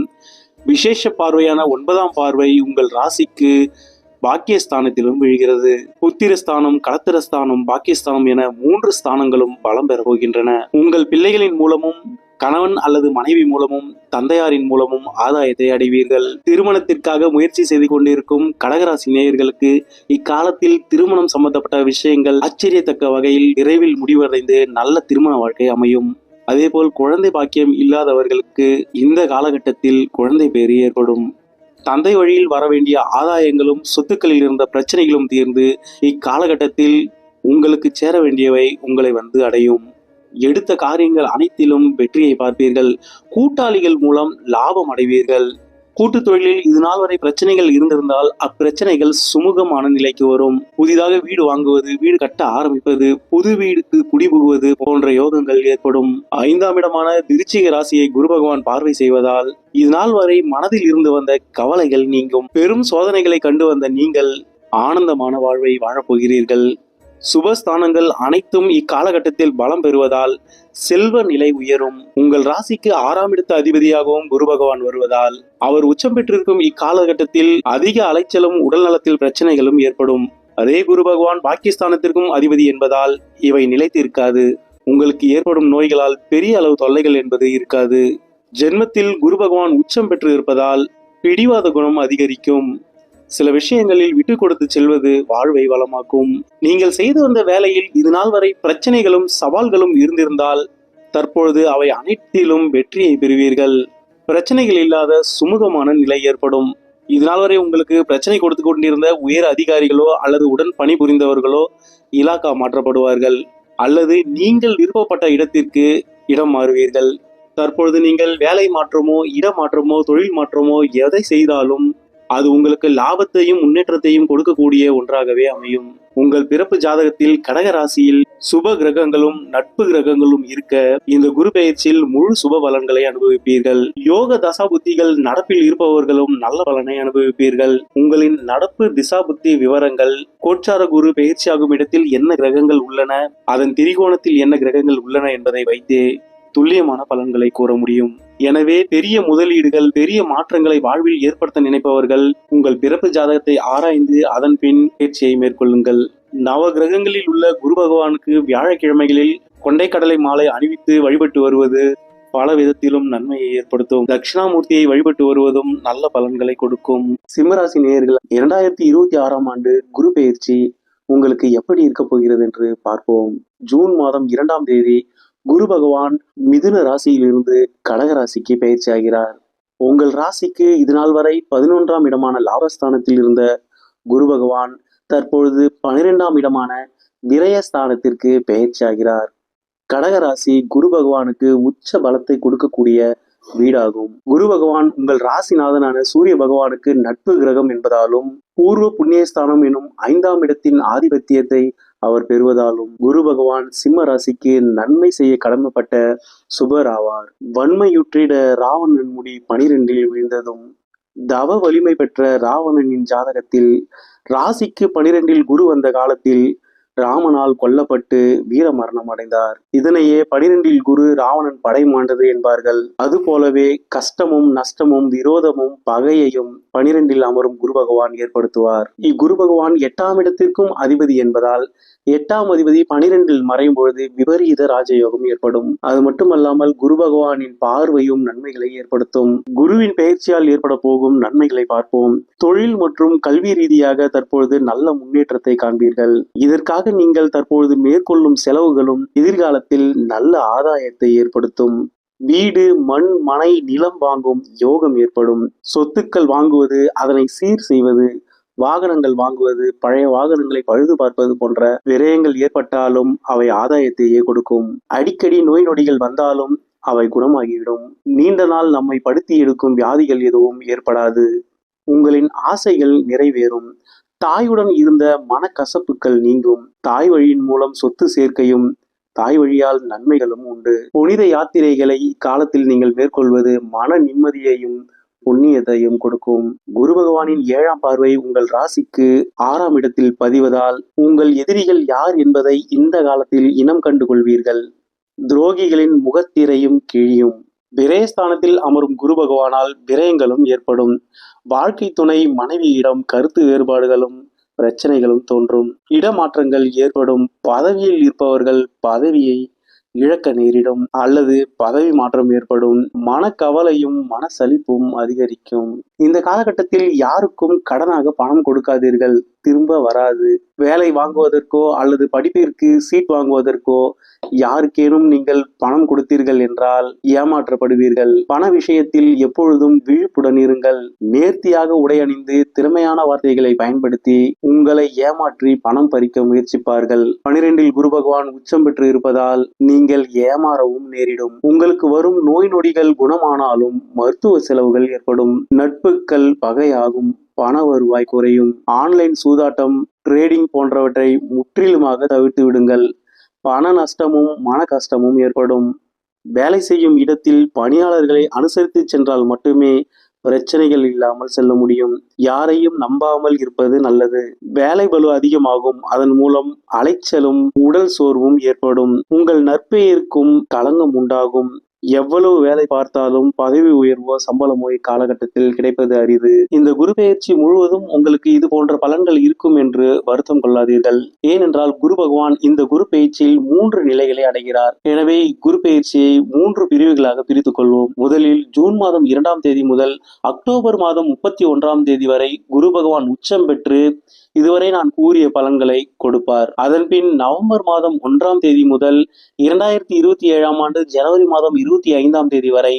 S1: விசேஷ பார்வையான 9ஆம் பார்வை உங்கள் ராசிக்கு பாக்கியஸ்தானத்திலும் விழுகிறது. புத்திரஸ்தானம், களத்திரஸ்தானம், பாக்கியஸ்தானம் என 3 ஸ்தானங்களும் பலம் பெற போகின்றன. உங்கள் பிள்ளைகளின் மூலமும், கணவன் அல்லது மனைவி மூலமும், தந்தையாரின் மூலமும் ஆதாயத்தை அடைவீர்கள். திருமணத்திற்காக முயற்சி செய்து கொண்டிருக்கும் கடகராசி நேயர்களுக்கு இக்காலத்தில் திருமணம் சம்பந்தப்பட்ட விஷயங்கள் ஆச்சரியத்தக்க வகையில் விரைவில் முடிவடைந்து நல்ல திருமண வாழ்க்கை அமையும். அதேபோல் குழந்தை பாக்கியம் இல்லாதவர்களுக்கு இந்த காலகட்டத்தில் குழந்தை பேறு ஏற்படும். தந்தை வழியில் வர வேண்டிய ஆதாயங்களும் சொத்துக்களில் இருந்த பிரச்சனைகளும் தீர்ந்து இக்காலகட்டத்தில் உங்களுக்கு சேர வேண்டியவை உங்களை வந்து அடையும். எடுத்த காரியங்கள் அனைத்திலும் வெற்றியை பார்ப்பீர்கள். கூட்டாளிகள் மூலம் லாபம் அடைவீர்கள். கூட்டு தொழிலில் இது நாள் வரை பிரச்சனைகள் இருந்திருந்தால் அப்பிரச்சனைகள் சுமூகமான நிலைக்கு வரும். புதிதாக வீடு வாங்குவது, வீடு கட்ட ஆரம்பிப்பது, புது வீடுக்கு குடிபுகுவது போன்ற யோகங்கள் ஏற்படும். 5ஆம் இடமான விருச்சிக ராசியை குரு பகவான் பார்வை செய்வதால் இது நாள் வரை மனதில் இருந்து வந்த கவலைகள் நீங்கும். பெரும் சோதனைகளை கண்டு வந்த நீங்கள் ஆனந்தமான வாழ்வை வாழப்போகிறீர்கள். சுபஸ்தானங்கள் அனைத்தும் இக்காலகட்டத்தில் பலம் பெறுவதால் செல்வ நிலை உயரும். உங்கள் ராசிக்கு 6ஆம் இடத்து அதிபதியாகவும் குரு பகவான் வருவதால் அவர் உச்சம் பெற்றிருக்கும் இக்காலகட்டத்தில் அதிக அலைச்சலும் உடல் நலத்தில் பிரச்சனைகளும் ஏற்படும். அதே குரு பகவான் பாக்கியஸ்தானத்திற்கும் அதிபதி என்பதால் இவை நிலைத்திருக்காது. உங்களுக்கு ஏற்படும் நோய்களால் பெரிய அளவு தொல்லைகள் என்பது இருக்காது. ஜென்மத்தில் குரு பகவான் உச்சம் பெற்று இருப்பதால் பிடிவாத குணம் அதிகரிக்கும். சில விஷயங்களில் விட்டு கொடுத்து செல்வது வாழ்வை வளமாக்கும். நீங்கள் செய்து வந்த வேலையில் இது நாள் வரை பிரச்சனைகளும் சவால்களும் இருந்திருந்தால் தற்பொழுது அவை அனைத்திலும் வெற்றியை பெறுவீர்கள். பிரச்சனைகள் இல்லாத சுமூகமான நிலை ஏற்படும். இது நாள் வரை உங்களுக்கு பிரச்சனை கொடுத்து கொண்டிருந்த உயர் அதிகாரிகளோ அல்லது உடன் பணிபுரிந்தவர்களோ இலாக்கா மாற்றப்படுவார்கள் அல்லது நீங்கள் விருப்பப்பட்ட இடத்திற்கு இடம் மாறுவீர்கள். தற்பொழுது நீங்கள் வேலை மாற்றமோ, இடமாற்றமோ, தொழில் மாற்றமோ எதை செய்தாலும் அது உங்களுக்கு லாபத்தையும் முன்னேற்றத்தையும் கொடுக்கக்கூடிய ஒன்றாகவே அமையும். உங்கள் பிறப்பு ஜாதகத்தில் கடக ராசியில் சுப கிரகங்களும் நட்பு கிரகங்களும் இருக்க இந்த குரு பெயர்ச்சியில் முழு சுப பலன்களை அனுபவிப்பீர்கள். யோக தசா புத்திகள் நடப்பில் இருப்பவர்களும் நல்ல பலனை அனுபவிப்பீர்கள். உங்களின் நடப்பு திசா புத்தி விவரங்கள், கோச்சார குரு பெயர்ச்சியாகும் இடத்தில் என்ன கிரகங்கள் உள்ளன, அதன் திரிகோணத்தில் என்ன கிரகங்கள் உள்ளன என்பதை வைத்தே துல்லியமான பலன்களை கூற முடியும். எனவே பெரிய முதலீடுகள், பெரிய மாற்றங்களை வாழ்வில் ஏற்படுத்த நினைப்பவர்கள் உங்கள் பிறப்பு ஜாதகத்தை ஆராய்ந்து அதன் பின் பயிற்சியை மேற்கொள்ளுங்கள். நவ கிரகங்களில் உள்ள குரு பகவானுக்கு வியாழக்கிழமைகளில் கொண்டைக்கடலை மாலை அணிவித்து வழிபட்டு வருவது பல விதத்திலும் நன்மையை ஏற்படுத்தும். தட்சிணாமூர்த்தியை வழிபட்டு வருவதும் நல்ல பலன்களை கொடுக்கும். சிம்மராசி நேயர்கள், 2026ஆம் ஆண்டு குரு பெயர்ச்சி உங்களுக்கு எப்படி இருக்க போகிறது என்று பார்ப்போம். ஜூன் மாதம் 2ஆம் தேதி குரு பகவான் மிதுன ராசியிலிருந்து கடக ராசிக்கு பயிற்சி ஆகிறார். உங்கள் ராசிக்கு இது நாள் வரை 11ஆம் இடமான லாபஸ்தானத்தில் இருந்த குரு பகவான் தற்பொழுது 12ஆம் இடமான விரயஸ்தானத்திற்கு பயிற்சி ஆகிறார். கடக ராசி குரு பகவானுக்கு உச்ச பலத்தை கொடுக்கக்கூடிய வீடாகும். குரு பகவான் உங்கள் ராசிநாதனான சூரிய பகவானுக்கு நட்பு கிரகம் என்பதாலும் பூர்வ புண்ணியஸ்தானம் எனும் 5ஆம் இடத்தின் ஆதிபத்தியத்தை அவர் பெறுவதாலும் குரு பகவான் சிம்ம ராசிக்கு நன்மை செய்ய கடமைப்பட்ட சுபர் ஆவார். வன்மையுற்றிட ராவணன் முடி 12இல் விழுந்ததும் தவ வலிமை பெற்ற ராவணனின் ஜாதகத்தில் ராசிக்கு 12இல் குரு வந்த காலத்தில் ராமனால் கொல்லப்பட்டு வீர மரணம் அடைந்தார். இதனையே 12 குரு ராவணன் படை மாண்டது என்பார்கள். அதுபோலவே கஷ்டமும் நஷ்டமும் விரோதமும் பகையையும் 12 அமரும் குரு பகவான் ஏற்படுத்துவார். இக்குரு பகவான் 8ஆம் இடத்திற்கும் அதிபதி என்பதால் 8ஆம் அதிபதி 12 மறையும் பொழுது விபரீத ராஜயோகம் ஏற்படும். அது மட்டுமல்லாமல் குரு பகவானின் பார்வையும் நன்மைகளை ஏற்படுத்தும். குருவின் பயிற்சியால் ஏற்பட போகும் நன்மைகளை பார்ப்போம். தொழில் மற்றும் கல்வி ரீதியாக தற்பொழுது நல்ல முன்னேற்றத்தை காண்பீர்கள். இதற்காக நீங்கள் தற்பொழுது மேற்கொள்ளும் செலவுகளும் எதிர்காலத்தில் நல்ல ஆதாயத்தை ஏற்படுத்தும். வீடு, மண், மனை, நிலம் வாங்கும் யோகம் ஏற்படும். சொத்துக்கள் வாங்குவது, அதனை சீர் செய்வது, வாகனங்கள் வாங்குவது, பழைய வாகனங்களை பழுது பார்ப்பது போன்ற விரயங்கள் ஏற்பட்டாலும் அவை ஆதாயத்தையே கொடுக்கும். அடிக்கடி நோய் நொடிகள் வந்தாலும் அவை குணமாகிவிடும். நீண்ட நாள் நம்மை படுத்தி எடுக்கும் வியாதிகள் எதுவும் ஏற்படாது. உங்களின் ஆசைகள் நிறைவேறும். தாயுடன் இருந்த மனக்கசப்புகள் நீங்கும். தாய் வழியின் மூலம் சொத்து சேர்க்கையும் தாய் வழியால் நன்மைகளும் உண்டு. புனித யாத்திரைகளை இக்காலத்தில் நீங்கள் மேற்கொள்வது மன நிம்மதியையும் புண்ணியத்தையும் கொடுக்கும். குரு பகவானின் 7ஆம் பார்வை உங்கள் ராசிக்கு 6ஆம் இடத்தில் பதிவதால் உங்கள் எதிரிகள் யார் என்பதை இந்த காலத்தில் இனம் கண்டு கொள்வீர்கள். துரோகிகளின் முகத்திரையும் கிழியும். விரயஸ்தானத்தில் அமரும் குரு பகவானால் விரயங்களும் ஏற்படும். வாழ்க்கை துணை மனைவியிடம் கருத்து வேறுபாடுகளும் பிரச்சனைகளும் தோன்றும். இடமாற்றங்கள் ஏற்படும். பதவியில் இருப்பவர்கள் பதவியை இழக்க நேரிடும் அல்லது பதவி மாற்றம் ஏற்படும். மனக்கவலையும் மனசலிப்பும் அதிகரிக்கும். இந்த காலகட்டத்தில் யாருக்கும் கடனாக பணம் கொடுக்காதீர்கள், திரும்ப வராது. வேலை வாங்குவதற்கோ அல்லது படிப்பிற்கு சீட் வாங்குவதற்கோ யாருக்கேனும் நீங்கள் பணம் கொடுத்தீர்கள் என்றால் ஏமாற்றப்படுவீர்கள். பண விஷயத்தில் எப்பொழுதும் விழிப்புடன் இருங்கள். நேர்த்தியாக உடை அணிந்து திறமையான வார்த்தைகளை பயன்படுத்தி உங்களை ஏமாற்றி பணம் பறிக்க முயற்சிப்பார்கள். 12 குரு பகவான் உச்சம் பெற்று இருப்பதால் நீங்கள் ஏமாறவும் நேரிடும். உங்களுக்கு வரும் நோய் நொடிகள் குணமானாலும் மருத்துவ செலவுகள் ஏற்படும். நட்புகள் பகையாகும். பண வருவாய் குறையும். ஆன்லைன் சூதாட்டம், ட்ரேடிங் போன்றவற்றை முற்றிலுமாக தவிர்த்து விடுங்கள். பண நஷ்டமும் மன கஷ்டமும் ஏற்படும். வேலை செய்யும் இடத்தில் பணியாளர்களை அனுசரித்து சென்றால் மட்டுமே பிரச்சனைகள் இல்லாமல் செல்ல முடியும். யாரையும் நம்பாமல் இருப்பது நல்லது. வேலை பளு அதிகமாகும். அதன் மூலம் அலைச்சலும் உடல் சோர்வும் ஏற்படும். உங்கள் நற்பெயருக்கும் களங்கம் உண்டாகும். எவ்வளவு வேலை பார்த்தாலும் பதவி உயர்வோ சம்பளமோ இக்காலகட்டத்தில் கிடைப்பது அரிது. இந்த குரு பெயர்ச்சி முழுவதும் உங்களுக்கு இது போன்ற பலன்கள் இருக்கும் என்று வருத்தம் கொள்ளாதீர்கள். ஏனென்றால் குரு பகவான் இந்த குரு பெயர்ச்சியில் 3 நிலைகளை அடைகிறார். எனவே குரு பெயர்ச்சியை 3 பிரிவுகளாக பிரித்துக் கொள்வோம். முதலில் ஜூன் மாதம் 2ஆம் தேதி முதல் அக்டோபர் மாதம் 31ஆம் தேதி வரை குரு பகவான் உச்சம் பெற்று இதுவரை நான் கூறிய பலன்களை கொடுப்பார். அதன் பின் நவம்பர் மாதம் 1ஆம் தேதி முதல் 2027ஆம் ஆண்டு ஜனவரி மாதம் 25ஆம் தேதி வரை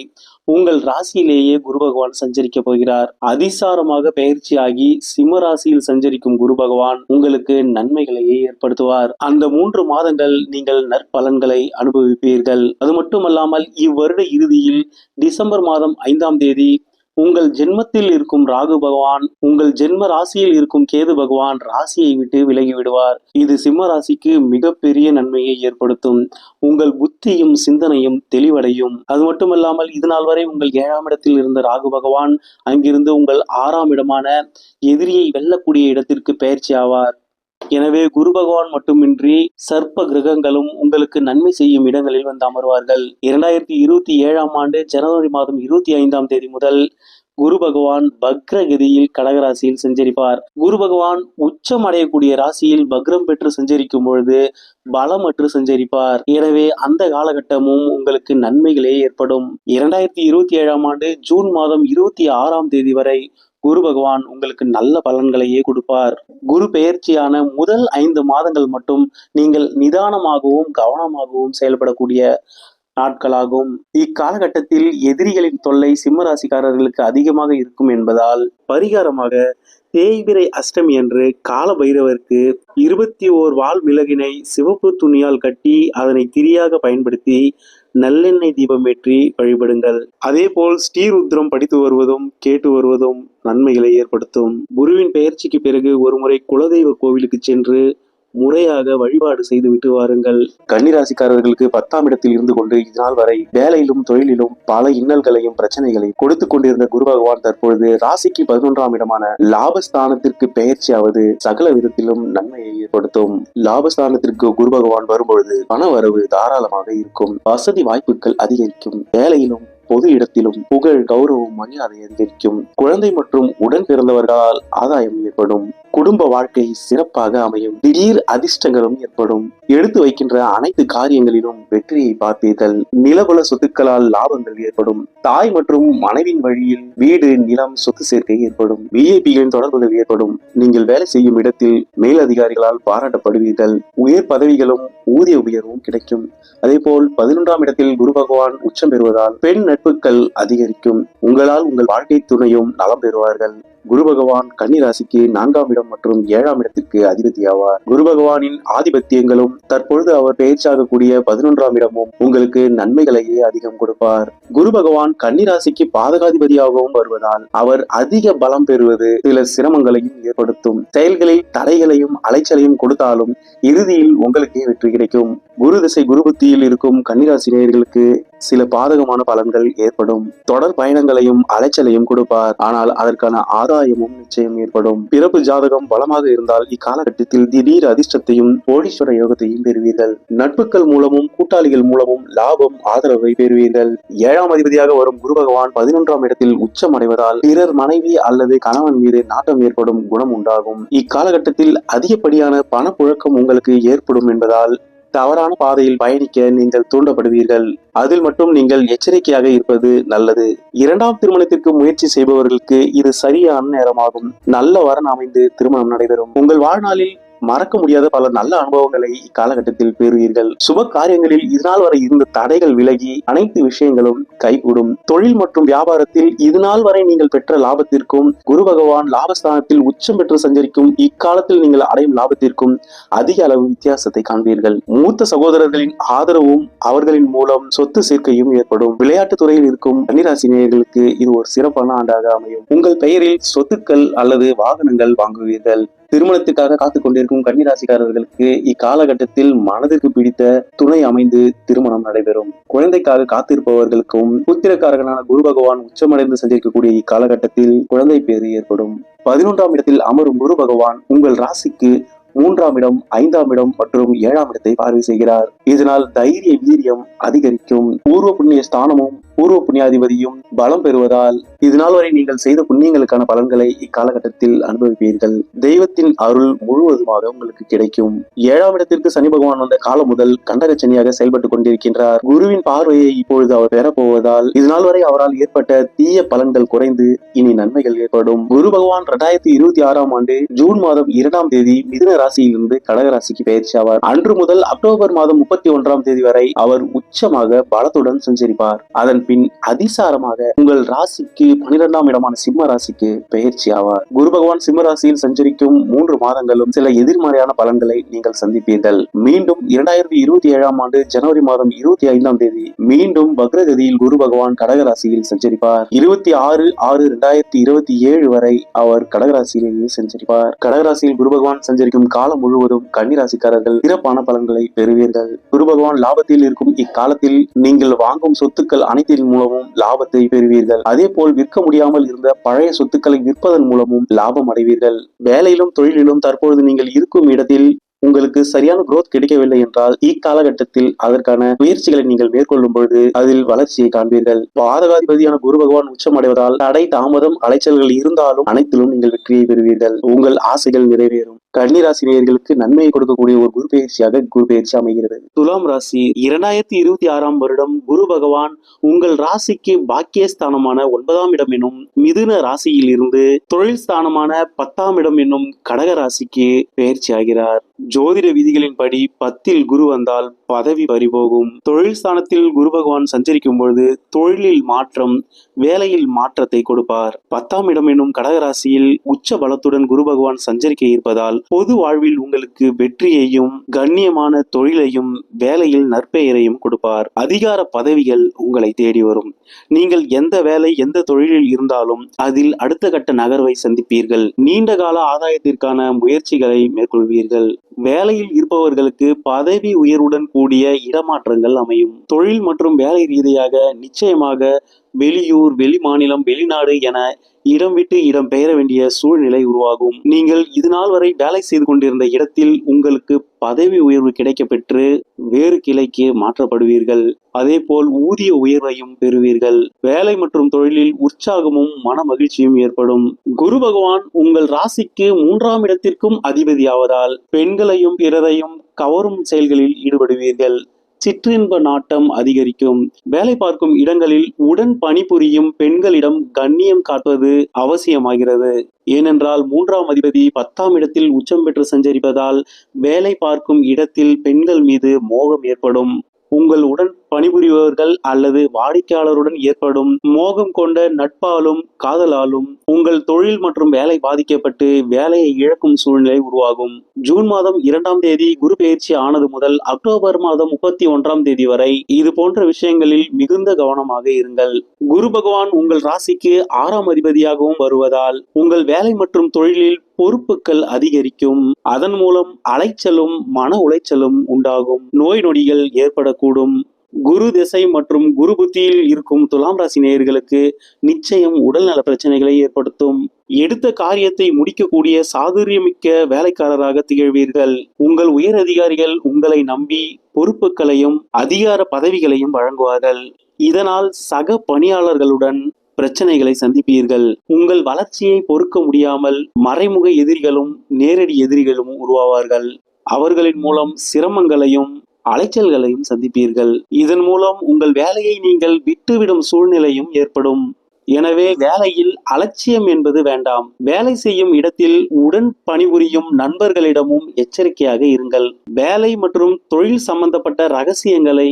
S1: உங்கள் ராசியிலேயே குரு பகவான் சஞ்சரிக்க போகிறார். அதிசாரமாக பயிற்சியாகி சிம்ம ராசியில் சஞ்சரிக்கும் குரு பகவான் உங்களுக்கு நன்மைகளையே ஏற்படுத்துவார். அந்த 3 மாதங்கள் நீங்கள் நற்பலன்களை அனுபவிப்பீர்கள். அது மட்டுமல்லாமல் இவ்வருட இறுதியில் டிசம்பர் மாதம் 5ஆம் தேதி உங்கள் ஜென்மத்தில் இருக்கும் ராகு பகவான் உங்கள் ஜென்ம ராசியில் இருக்கும் கேது பகவான் ராசியை விட்டு விலகி விடுவார். இது சிம்ம ராசிக்கு மிகப்பெரிய நன்மையை ஏற்படுத்தும். உங்கள் புத்தியும் சிந்தனையும் தெளிவடையும். அது மட்டுமல்லாமல் இது நாள் வரை உங்கள் 7ஆம் இடத்தில் இருந்த ராகு பகவான் அங்கிருந்து உங்கள் 6ஆம் இடமான எதிரியை வெல்லக்கூடிய இடத்திற்கு பயிற்சி ஆவார். எனவே குரு பகவான் மட்டுமின்றி சர்ப்ப கிரகங்களும் உங்களுக்கு நன்மை செய்யும் இடங்களில் வந்து அமர்வார்கள். 2027ஆம் ஆண்டு ஜனவரி மாதம் 25ஆம் தேதி முதல் குரு பகவான் பக்ரகதியில் கடகராசியில் சஞ்சரிப்பார். குரு பகவான் உச்சம் அடையக்கூடிய ராசியில் பக்ரம் பெற்று சஞ்சரிக்கும் பொழுது பலமற்று சஞ்சரிப்பார். எனவே அந்த காலகட்டமும் உங்களுக்கு நன்மைகளே ஏற்படும். 2027ஆம் ஆண்டு ஜூன் மாதம் 26ஆம் தேதி வரை குரு பகவான் உங்களுக்கு நல்ல பலன்களையே கொடுப்பார். குரு பெயர்ச்சியான முதல் 5 மாதங்கள் மட்டும் நீங்கள் நிதானமாகவும் கவனமாகவும் செயல்படக்கூடிய நாட்களாகும். இக்காலகட்டத்தில் எதிரிகளின் தொல்லை சிம்ம ராசிக்காரர்களுக்கு அதிகமாக இருக்கும் என்பதால் பரிகாரமாக தேய்பிறை அஷ்டமி அன்று கால பைரவருக்கு 21 வால் மிளகினை சிவப்பு துணியால் கட்டி அதனை திரியாக பயன்படுத்தி நல்லெண்ணெய் தீபம் ஏற்றி வழிபடுங்கள். அதே போல் ஸ்ரீருத்ரம் படித்து வருவதும் கேட்டு வருவதும் நன்மைகளை ஏற்படுத்தும். குருவின் பெயர்ச்சிக்கு பிறகு ஒருமுறை குலதெய்வ கோவிலுக்கு சென்று முறையாக வழிபாடு செய்து விட்டு வாருங்கள். கன்னிராசிக்காரர்களுக்கு 10ஆம் இடத்தில் இருந்து கொண்டு இதனால் வரை வேலையிலும் தொழிலிலும் பல இன்னல்களையும் பிரச்சனைகளையும் கொடுத்து கொண்டிருந்த குரு பகவான் தற்பொழுது ராசிக்கு 11ஆம் இடமான லாபஸ்தானத்திற்கு பெயர்ச்சியாவது சகல விதத்திலும் நன்மையை ஏற்படுத்தும். லாபஸ்தானத்திற்கு குரு பகவான் வரும்பொழுது பண வரவு தாராளமாக இருக்கும். வசதி வாய்ப்புகள் அதிகரிக்கும். வேலையிலும் பொது இடத்திலும் புகழ், கௌரவம், மரியாதை அதிகரிக்கும். குழந்தை மற்றும் உடன் பிறந்தவர்களால் ஆதாயம் ஏற்படும். குடும்ப வாழ்க்கை சிறப்பாக அமையும். திடீர் அதிர்ஷ்டங்களும் ஏற்படும். எடுத்து வைக்கின்ற அனைத்து காரியங்களிலும் வெற்றியை பார்ப்பீர்கள். நிலபல சொத்துக்களால் லாபங்கள் ஏற்படும். தாய் மற்றும் மனைவின் வழியில் வீடு, நிலம், சொத்து சேர்க்கை ஏற்படும். விஐபிகளின் தொடர்புகள் ஏற்படும். நீங்கள் வேலை செய்யும் இடத்தில் மேலதிகாரிகளால் பாராட்டப்படுவீர்கள். உயர் பதவிகளும் ஊதிய உயர்வும் கிடைக்கும். அதேபோல் 11ஆம் இடத்தில் குரு பகவான் உச்சம் பெறுவதால் பெண் நட்புகள் அதிகரிக்கும். உங்களால் உங்கள் வாழ்க்கை துணையும் நலம் பெறுவார்கள். குரு பகவான் கன்னி ராசிக்கு 4ஆம் இடம் மற்றும் 7ஆம் இடத்திற்கு அதிபதி ஆவார். குரு பகவானின் ஆதிபத்தியங்களும் தற்பொழுது அவர் பெயர்ச்சாக கூடிய 11ஆம் இடமும் உங்களுக்கு நன்மைகளையே அதிகம் கொடுப்பார். குரு பகவான் கன்னி ராசிக்கு பாதகாதிபதியாகவும் வருவதால் அவர் அதிக பலம் பெறுவது சில சிரமங்களையும் ஏற்படுத்தும். செயல்களில் தடைகளையும் அலைச்சலையும் கொடுத்தாலும் இறுதியில் உங்களுக்கே வெற்றி கிடைக்கும். குரு திசை குரு புத்தியில் இருக்கும் கன்னிராசி நேயர்களுக்கு சில பாதகமான பலன்கள் ஏற்படும். தொடர் பயணங்களையும் அலைச்சலையும் கொடுப்பார். ஆனால் அதற்கான ஆதாயமும் நிச்சயம் ஏற்படும். பிறப்பு ஜாதகம் பலமாக இருந்தால் இக்காலகட்டத்தில் திடீர் அதிர்ஷ்டத்தையும் கோடீஸ்வர யோகத்தையும் பெறுவீர்கள். நட்புகள் மூலமும் கூட்டாளிகள் மூலமும் லாபம், ஆதரவை பெறுவீர்கள். 7ஆம் அதிபதியாக வரும் குரு பகவான் 11ஆம் இடத்தில் உச்சம் அடைவதால் பிறர் மனைவி அல்லது கணவன் மீது நாட்டம் ஏற்படும் குணம் உண்டாகும். இக்காலகட்டத்தில் அதிகப்படியான பணப்புழக்கம் உங்களுக்கு ஏற்படும் என்பதால் தவறான பாதையில் பயணிக்க நீங்கள் தூண்டப்படுவீர்கள். அதில் மட்டும் நீங்கள் எச்சரிக்கையாக இருப்பது நல்லது. 2ஆம் திருமணத்திற்கு முயற்சி செய்பவர்களுக்கு இது சரியான நேரமாகும். நல்ல வரன் அமைந்து திருமணம் நடைபெறும். உங்கள் வாழ்நாளில் மறக்க முடியாத பல நல்ல அனுபவங்களை இக்காலகட்டத்தில் பெறுவீர்கள். சுப காரியங்களில் இதுநாள் வரை இருந்த தடைகள் விலகி அனைத்து விஷயங்களும் கைகூடும். தொழில் மற்றும் வியாபாரத்தில் இதுநாள் வரை நீங்கள் பெற்ற லாபத்திற்கும் குரு பகவான் லாபஸ்தானத்தில் உச்சம் பெற்று சஞ்சரிக்கும் இக்காலத்தில் நீங்கள் அடையும் லாபத்திற்கும் அதிக அளவு வித்தியாசத்தை காண்பீர்கள். மூத்த சகோதரர்களின் ஆதரவும் அவர்களின் மூலம் சொத்து சேர்க்கையும் ஏற்படும். விளையாட்டு துறையில் இருக்கும் கன்னிராசி நேயர்களுக்கு இது ஒரு சிறப்பான ஆண்டாக அமையும். உங்கள் பெயரில் சொத்துக்கள் அல்லது வாகனங்கள் வாங்குவீர்கள். திருமணத்துக்காக காத்துக் கொண்டிருக்கும் கன்னிராசிக்காரர்களுக்கு இக்காலகட்டத்தில் மனதிற்கு பிடித்த துணை அமைந்து திருமணம் நடைபெறும். குழந்தைக்காக காத்திருப்பவர்களுக்கும் புத்திரக்காரகனான குரு பகவான் உச்சமடைந்து சஞ்சரிக்கக்கூடிய இக்காலகட்டத்தில் குழந்தை பேறு ஏற்படும். 11ஆம் இடத்தில் அமரும் குரு பகவான் உங்கள் ராசிக்கு 3ஆம் இடம், 5ஆம் இடம் மற்றும் 7ஆம் இடத்தை பார்வை செய்கிறார். இதனால் தைரிய வீரியம் அதிகரிக்கும். பூர்வ புண்ணிய ஸ்தானமும் பூர்வ புண்ணியாதிபதியும் பலம் பெறுவதால் இதுநாள் வரை நீங்கள் செய்த புண்ணியங்களுக்கான பலன்களை இக்காலகட்டத்தில் அனுபவிப்பீர்கள். தெய்வத்தின் அருள் முழுவதுமாக உங்களுக்கு கிடைக்கும். 7ஆம் இடத்திற்கு சனி பகவான் வந்த காலம் முதல் கண்டகச்சனியாக செயல்பட்டுக் கொண்டிருக்கின்றார். குருவின் பார்வையை இப்பொழுது அவர் பெறப்போவதால் இதுநாள் வரை அவரால் ஏற்பட்ட தீய பலன்கள் குறைந்து இனி நன்மைகள் ஏற்படும். குரு பகவான் 2026ஆம் ஆண்டு ஜூன் மாதம் 2ஆம் தேதி மிதுன ராசியிலிருந்து கடகராசிக்கு பயிற்சி ஆவார். அன்று முதல் அக்டோபர் மாதம் 31ஆம் தேதி வரை அவர் உச்சமாக பலத்துடன் சஞ்சரிப்பார். அதன் பின் அதிசாரமாக உங்கள் ராசிக்கு 12ஆம் இடமான சிம்ம ராசிக்கு பெயர்ச்சி ஆவார். குரு பகவான் சிம்ம ராசியில் சஞ்சரிக்கும் 3 மாதங்களும் சில எதிர்மறையான பலன்களை நீங்கள் சந்திப்பீர்கள். மீண்டும் 2027ஆம் ஆண்டு ஜனவரி மாதம் 25ஆம் தேதி மீண்டும் வக்ரகதியில் குரு பகவான் கடகராசியில் சஞ்சரிப்பார். 26/6/2027 வரை அவர் கடகராசியிலேயே சஞ்சரிப்பார். கடகராசியில் குரு பகவான் சஞ்சரிக்கும் காலம் முழுவதும் கன்னிராசிக்காரர்கள் சிறப்பான பலன்களை பெறுவீர்கள். குரு பகவான் லாபத்தில் இருக்கும் இக்காலத்தில் நீங்கள் வாங்கும் சொத்துக்கள் அனைத்தின் மூலமும் லாபத்தை பெறுவீர்கள். அதே போல் விற்க முடியாமல் இருந்த பழைய சொத்துக்களை விற்பதன் மூலமும் லாபம் அடைவீர்கள். வேலையிலும் தொழிலிலும் தற்பொழுது நீங்கள் இருக்கும் இடத்தில் உங்களுக்கு சரியான growth கிடைக்கவில்லை என்றால் இக்காலகட்டத்தில் அதற்கான முயற்சிகளை நீங்கள் மேற்கொள்ளும் பொழுது அதில் வளர்ச்சியை காண்பீர்கள். பாதகாதிபதியான குரு பகவான் உச்சம் அடைவதால் தடை, தாமதம், அலைச்சல்கள் இருந்தாலும் அனைத்திலும் நீங்கள் வெற்றியை பெறுவீர்கள். உங்கள் ஆசைகள் நிறைவேறும். கன்னிராசி நேயர்களுக்கு நன்மையை கொடுக்கக்கூடிய ஒரு குரு பயிற்சியாக குரு பயிற்சி அமைகிறது. துலாம் ராசி 2026ஆம் வருடம் குரு பகவான் உங்கள் ராசிக்கு பாக்கியஸ்தானமான 9ஆம் இடம் என்னும் மிதுன ராசியில் இருந்து தொழில் ஸ்தானமான 10ஆம் இடம் என்னும் கடக ராசிக்கு பயிற்சி ஆகிறார். ஜோதிட விதிகளின்படி 10இல் குரு வந்தால் பதவி பறிபோகும். தொழில் ஸ்தானத்தில் குரு பகவான் சஞ்சரிக்கும் பொழுது தொழிலில் மாற்றம், வேலையில் மாற்றத்தை கொடுப்பார். 10ஆம் இடம் என்னும் கடகராசியில் உச்ச பலத்துடன் குரு பகவான் சஞ்சரிக்க இருப்பதால் பொது வாழ்வில் உங்களுக்கு வெற்றியையும் கண்ணியமான தொழிலையும் வேலையில் நற்பெயரையும் கொடுப்பார். அதிகார பதவிகள் உங்களை தேடி வரும். நீங்கள் எந்த வேலை, எந்த தொழிலில் இருந்தாலும் அதில் அடுத்த கட்ட நகர்வை சந்திப்பீர்கள். நீண்ட கால ஆதாயத்திற்கான முயற்சிகளை மேற்கொள்வீர்கள். வேலையில் இருப்பவர்களுக்கு பதவி உயர்வுடன் கூடிய இடமாற்றங்கள் அமையும். தொழில் மற்றும் வேலை ரீதியாக நிச்சயமாக வெளியூர், வெளிமாநிலம், வெளிநாடு என இடம் விட்டு இடம் பெயர வேண்டிய சூழ்நிலை உருவாகும். நீங்கள் இதுநாள் வரை வேலை செய்து கொண்டிருந்த இடத்தில் உங்களுக்கு பதவி உயர்வு கிடைக்கப் பெற்று வேறு கிளைக்கு மாற்றப்படுவீர்கள். அதேபோல் ஊதிய உயர்வையும் பெறுவீர்கள். வேலை மற்றும் தொழிலில் உற்சாகமும் மன மகிழ்ச்சியும் ஏற்படும். குரு பகவான் உங்கள் ராசிக்கு 3ஆம் இடத்திற்கும் அதிபதியாவதால் பெண்களையும் பிறரையும் கவரும் செயல்களில் ஈடுபடுவீர்கள். சிற்றின்ப நாட்டம் அதிகரிக்கும். வேலை பார்க்கும் இடங்களில் உடன் பணிபுரியும் பெண்களிடம் கண்ணியம் காட்டுவது அவசியமாகிறது. ஏனென்றால் 3ஆம் அதிபதி 10ஆம் இடத்தில் உச்சம் பெற்று சஞ்சரிப்பதால் வேலை பார்க்கும் இடத்தில் பெண்கள் மீது மோகம் ஏற்படும். உங்கள் உடன் பணிபுரிபவர்கள் அல்லது வாடிக்கையாளருடன் ஏற்படும் மோகம் கொண்ட நட்பாலும் காதலாலும் உங்கள் தொழில் மற்றும் வேலை பாதிக்கப்பட்டு வேலையை இழக்கும் சூழ்நிலை உருவாகும். ஜூன் மாதம் 2ஆம் தேதி குரு பெயர்ச்சி ஆனது முதல் அக்டோபர் மாதம் 31ஆம் தேதி வரை இது போன்ற விஷயங்களில் மிகுந்த கவனமாக இருங்கள். குரு பகவான் உங்கள் ராசிக்கு 6ஆம் அதிபதியாகவும் வருவதால் உங்கள் வேலை மற்றும் தொழிலில் பொறுப்புகள் அதிகரிக்கும். அதன் மூலம் அலைச்சலும் மன உளைச்சலும் உண்டாகும். நோய் நொடிகள் ஏற்படக்கூடும். குரு திசை மற்றும் குரு புத்தியில் இருக்கும் துலாம் ராசி நேயர்களுக்கு நிச்சயம் உடல்நல பிரச்சனைகளை ஏற்படுத்தும். எடுத்த காரியத்தை முடிக்கக்கூடிய சாதுரியமிக்க வேலைக்காரராக திகழ்வீர்கள். உங்கள் உயர் அதிகாரிகள் உங்களை நம்பி பொறுப்புகளையும் அதிகார பதவிகளையும் வழங்குவார்கள். இதனால் சக பணியாளர்களுடன் பிரச்சனைகளை சந்திப்பீர்கள். உங்கள் வளர்ச்சியை பொறுக்க முடியாமல் மறைமுக எதிரிகளும் நேரடி எதிரிகளும் உருவாவார்கள். அவர்களின் மூலம் சிரமங்களையும் அலைச்சல்களையும் சந்திப்பீர்கள். இதன் மூலம் உங்கள் வேலையை நீங்கள் விட்டுவிடும் சூழ்நிலையும் ஏற்படும். எனவே வேலையில் அலட்சியம் என்பது வேண்டாம். வேலை செய்யும் இடத்தில் உடன் பணிபுரியும் நண்பர்களிடமும் எச்சரிக்கையாக இருங்கள். வேலை மற்றும் தொழில் சம்பந்தப்பட்ட ரகசியங்களை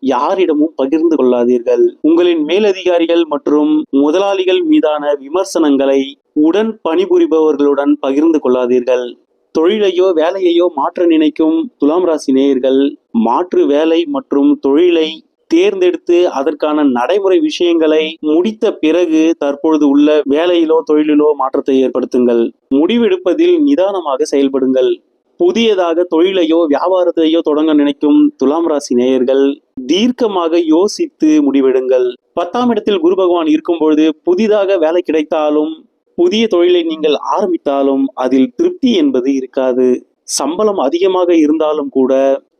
S1: யாரிடமும் பகிர்ந்து கொள்ளாதீர்கள். உங்களின் மேலதிகாரிகள் மற்றும் முதலாளிகள் மீதான விமர்சனங்களை உடன் பணிபுரிபவர்களுடன் பகிர்ந்து கொள்ளாதீர்கள். தொழிலையோ வேலையையோ மாற்ற நினைக்கும் துலாம் ராசி நேயர்கள் மாற்று வேலை மற்றும் தொழிலை தேர்ந்தெடுத்து அதற்கான நடைமுறை விஷயங்களை முடித்த பிறகு தற்பொழுது உள்ள வேலையிலோ தொழிலிலோ மாற்றத்தை ஏற்படுத்துங்கள். முடிவெடுப்பதில் நிதானமாக செயல்படுங்கள். புதியதாக தொழிலையோ வியாபாரத்தையோ தொடங்க நினைக்கும் துலாம் ராசி நேயர்கள் தீர்க்கமாக யோசித்து முடிவெடுங்கள். 10ஆம் இடத்தில் குரு பகவான் இருக்கும் பொழுது புதிதாக வேலை கிடைத்தாலும் புதிய தொழிலை நீங்கள் ஆரம்பித்தாலும் அதில் திருப்தி என்பது இருக்காது. சம்பளம் அதிகமாக இருந்தாலும் கூட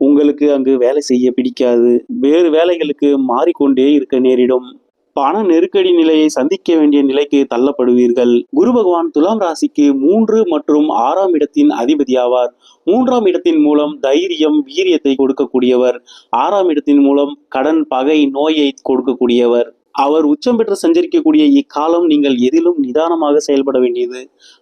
S1: உங்களுக்கு அங்கு வேலை செய்ய பிடிக்காது. வேறு வேலைகளுக்கு மாறிக்கொண்டே இருக்க நேரிடும். பண நெருக்கடி நிலையை சந்திக்க வேண்டிய நிலைக்கு தள்ளப்படுவீர்கள். குரு பகவான் துலாம் ராசிக்கு 3 மற்றும் 6ஆம் இடத்தின் அதிபதியாவார். 3ஆம் இடத்தின் மூலம் தைரியம், வீரியத்தை கொடுக்கக்கூடியவர். 6ஆம் இடத்தின் மூலம் கடன், பகை, நோயை கொடுக்கக்கூடியவர். அவர் உச்சம் பெற்று சஞ்சரிக்கக்கூடிய இக்காலம் நீங்கள் எதிலும் நிதானமாக செயல்பட வேண்டியது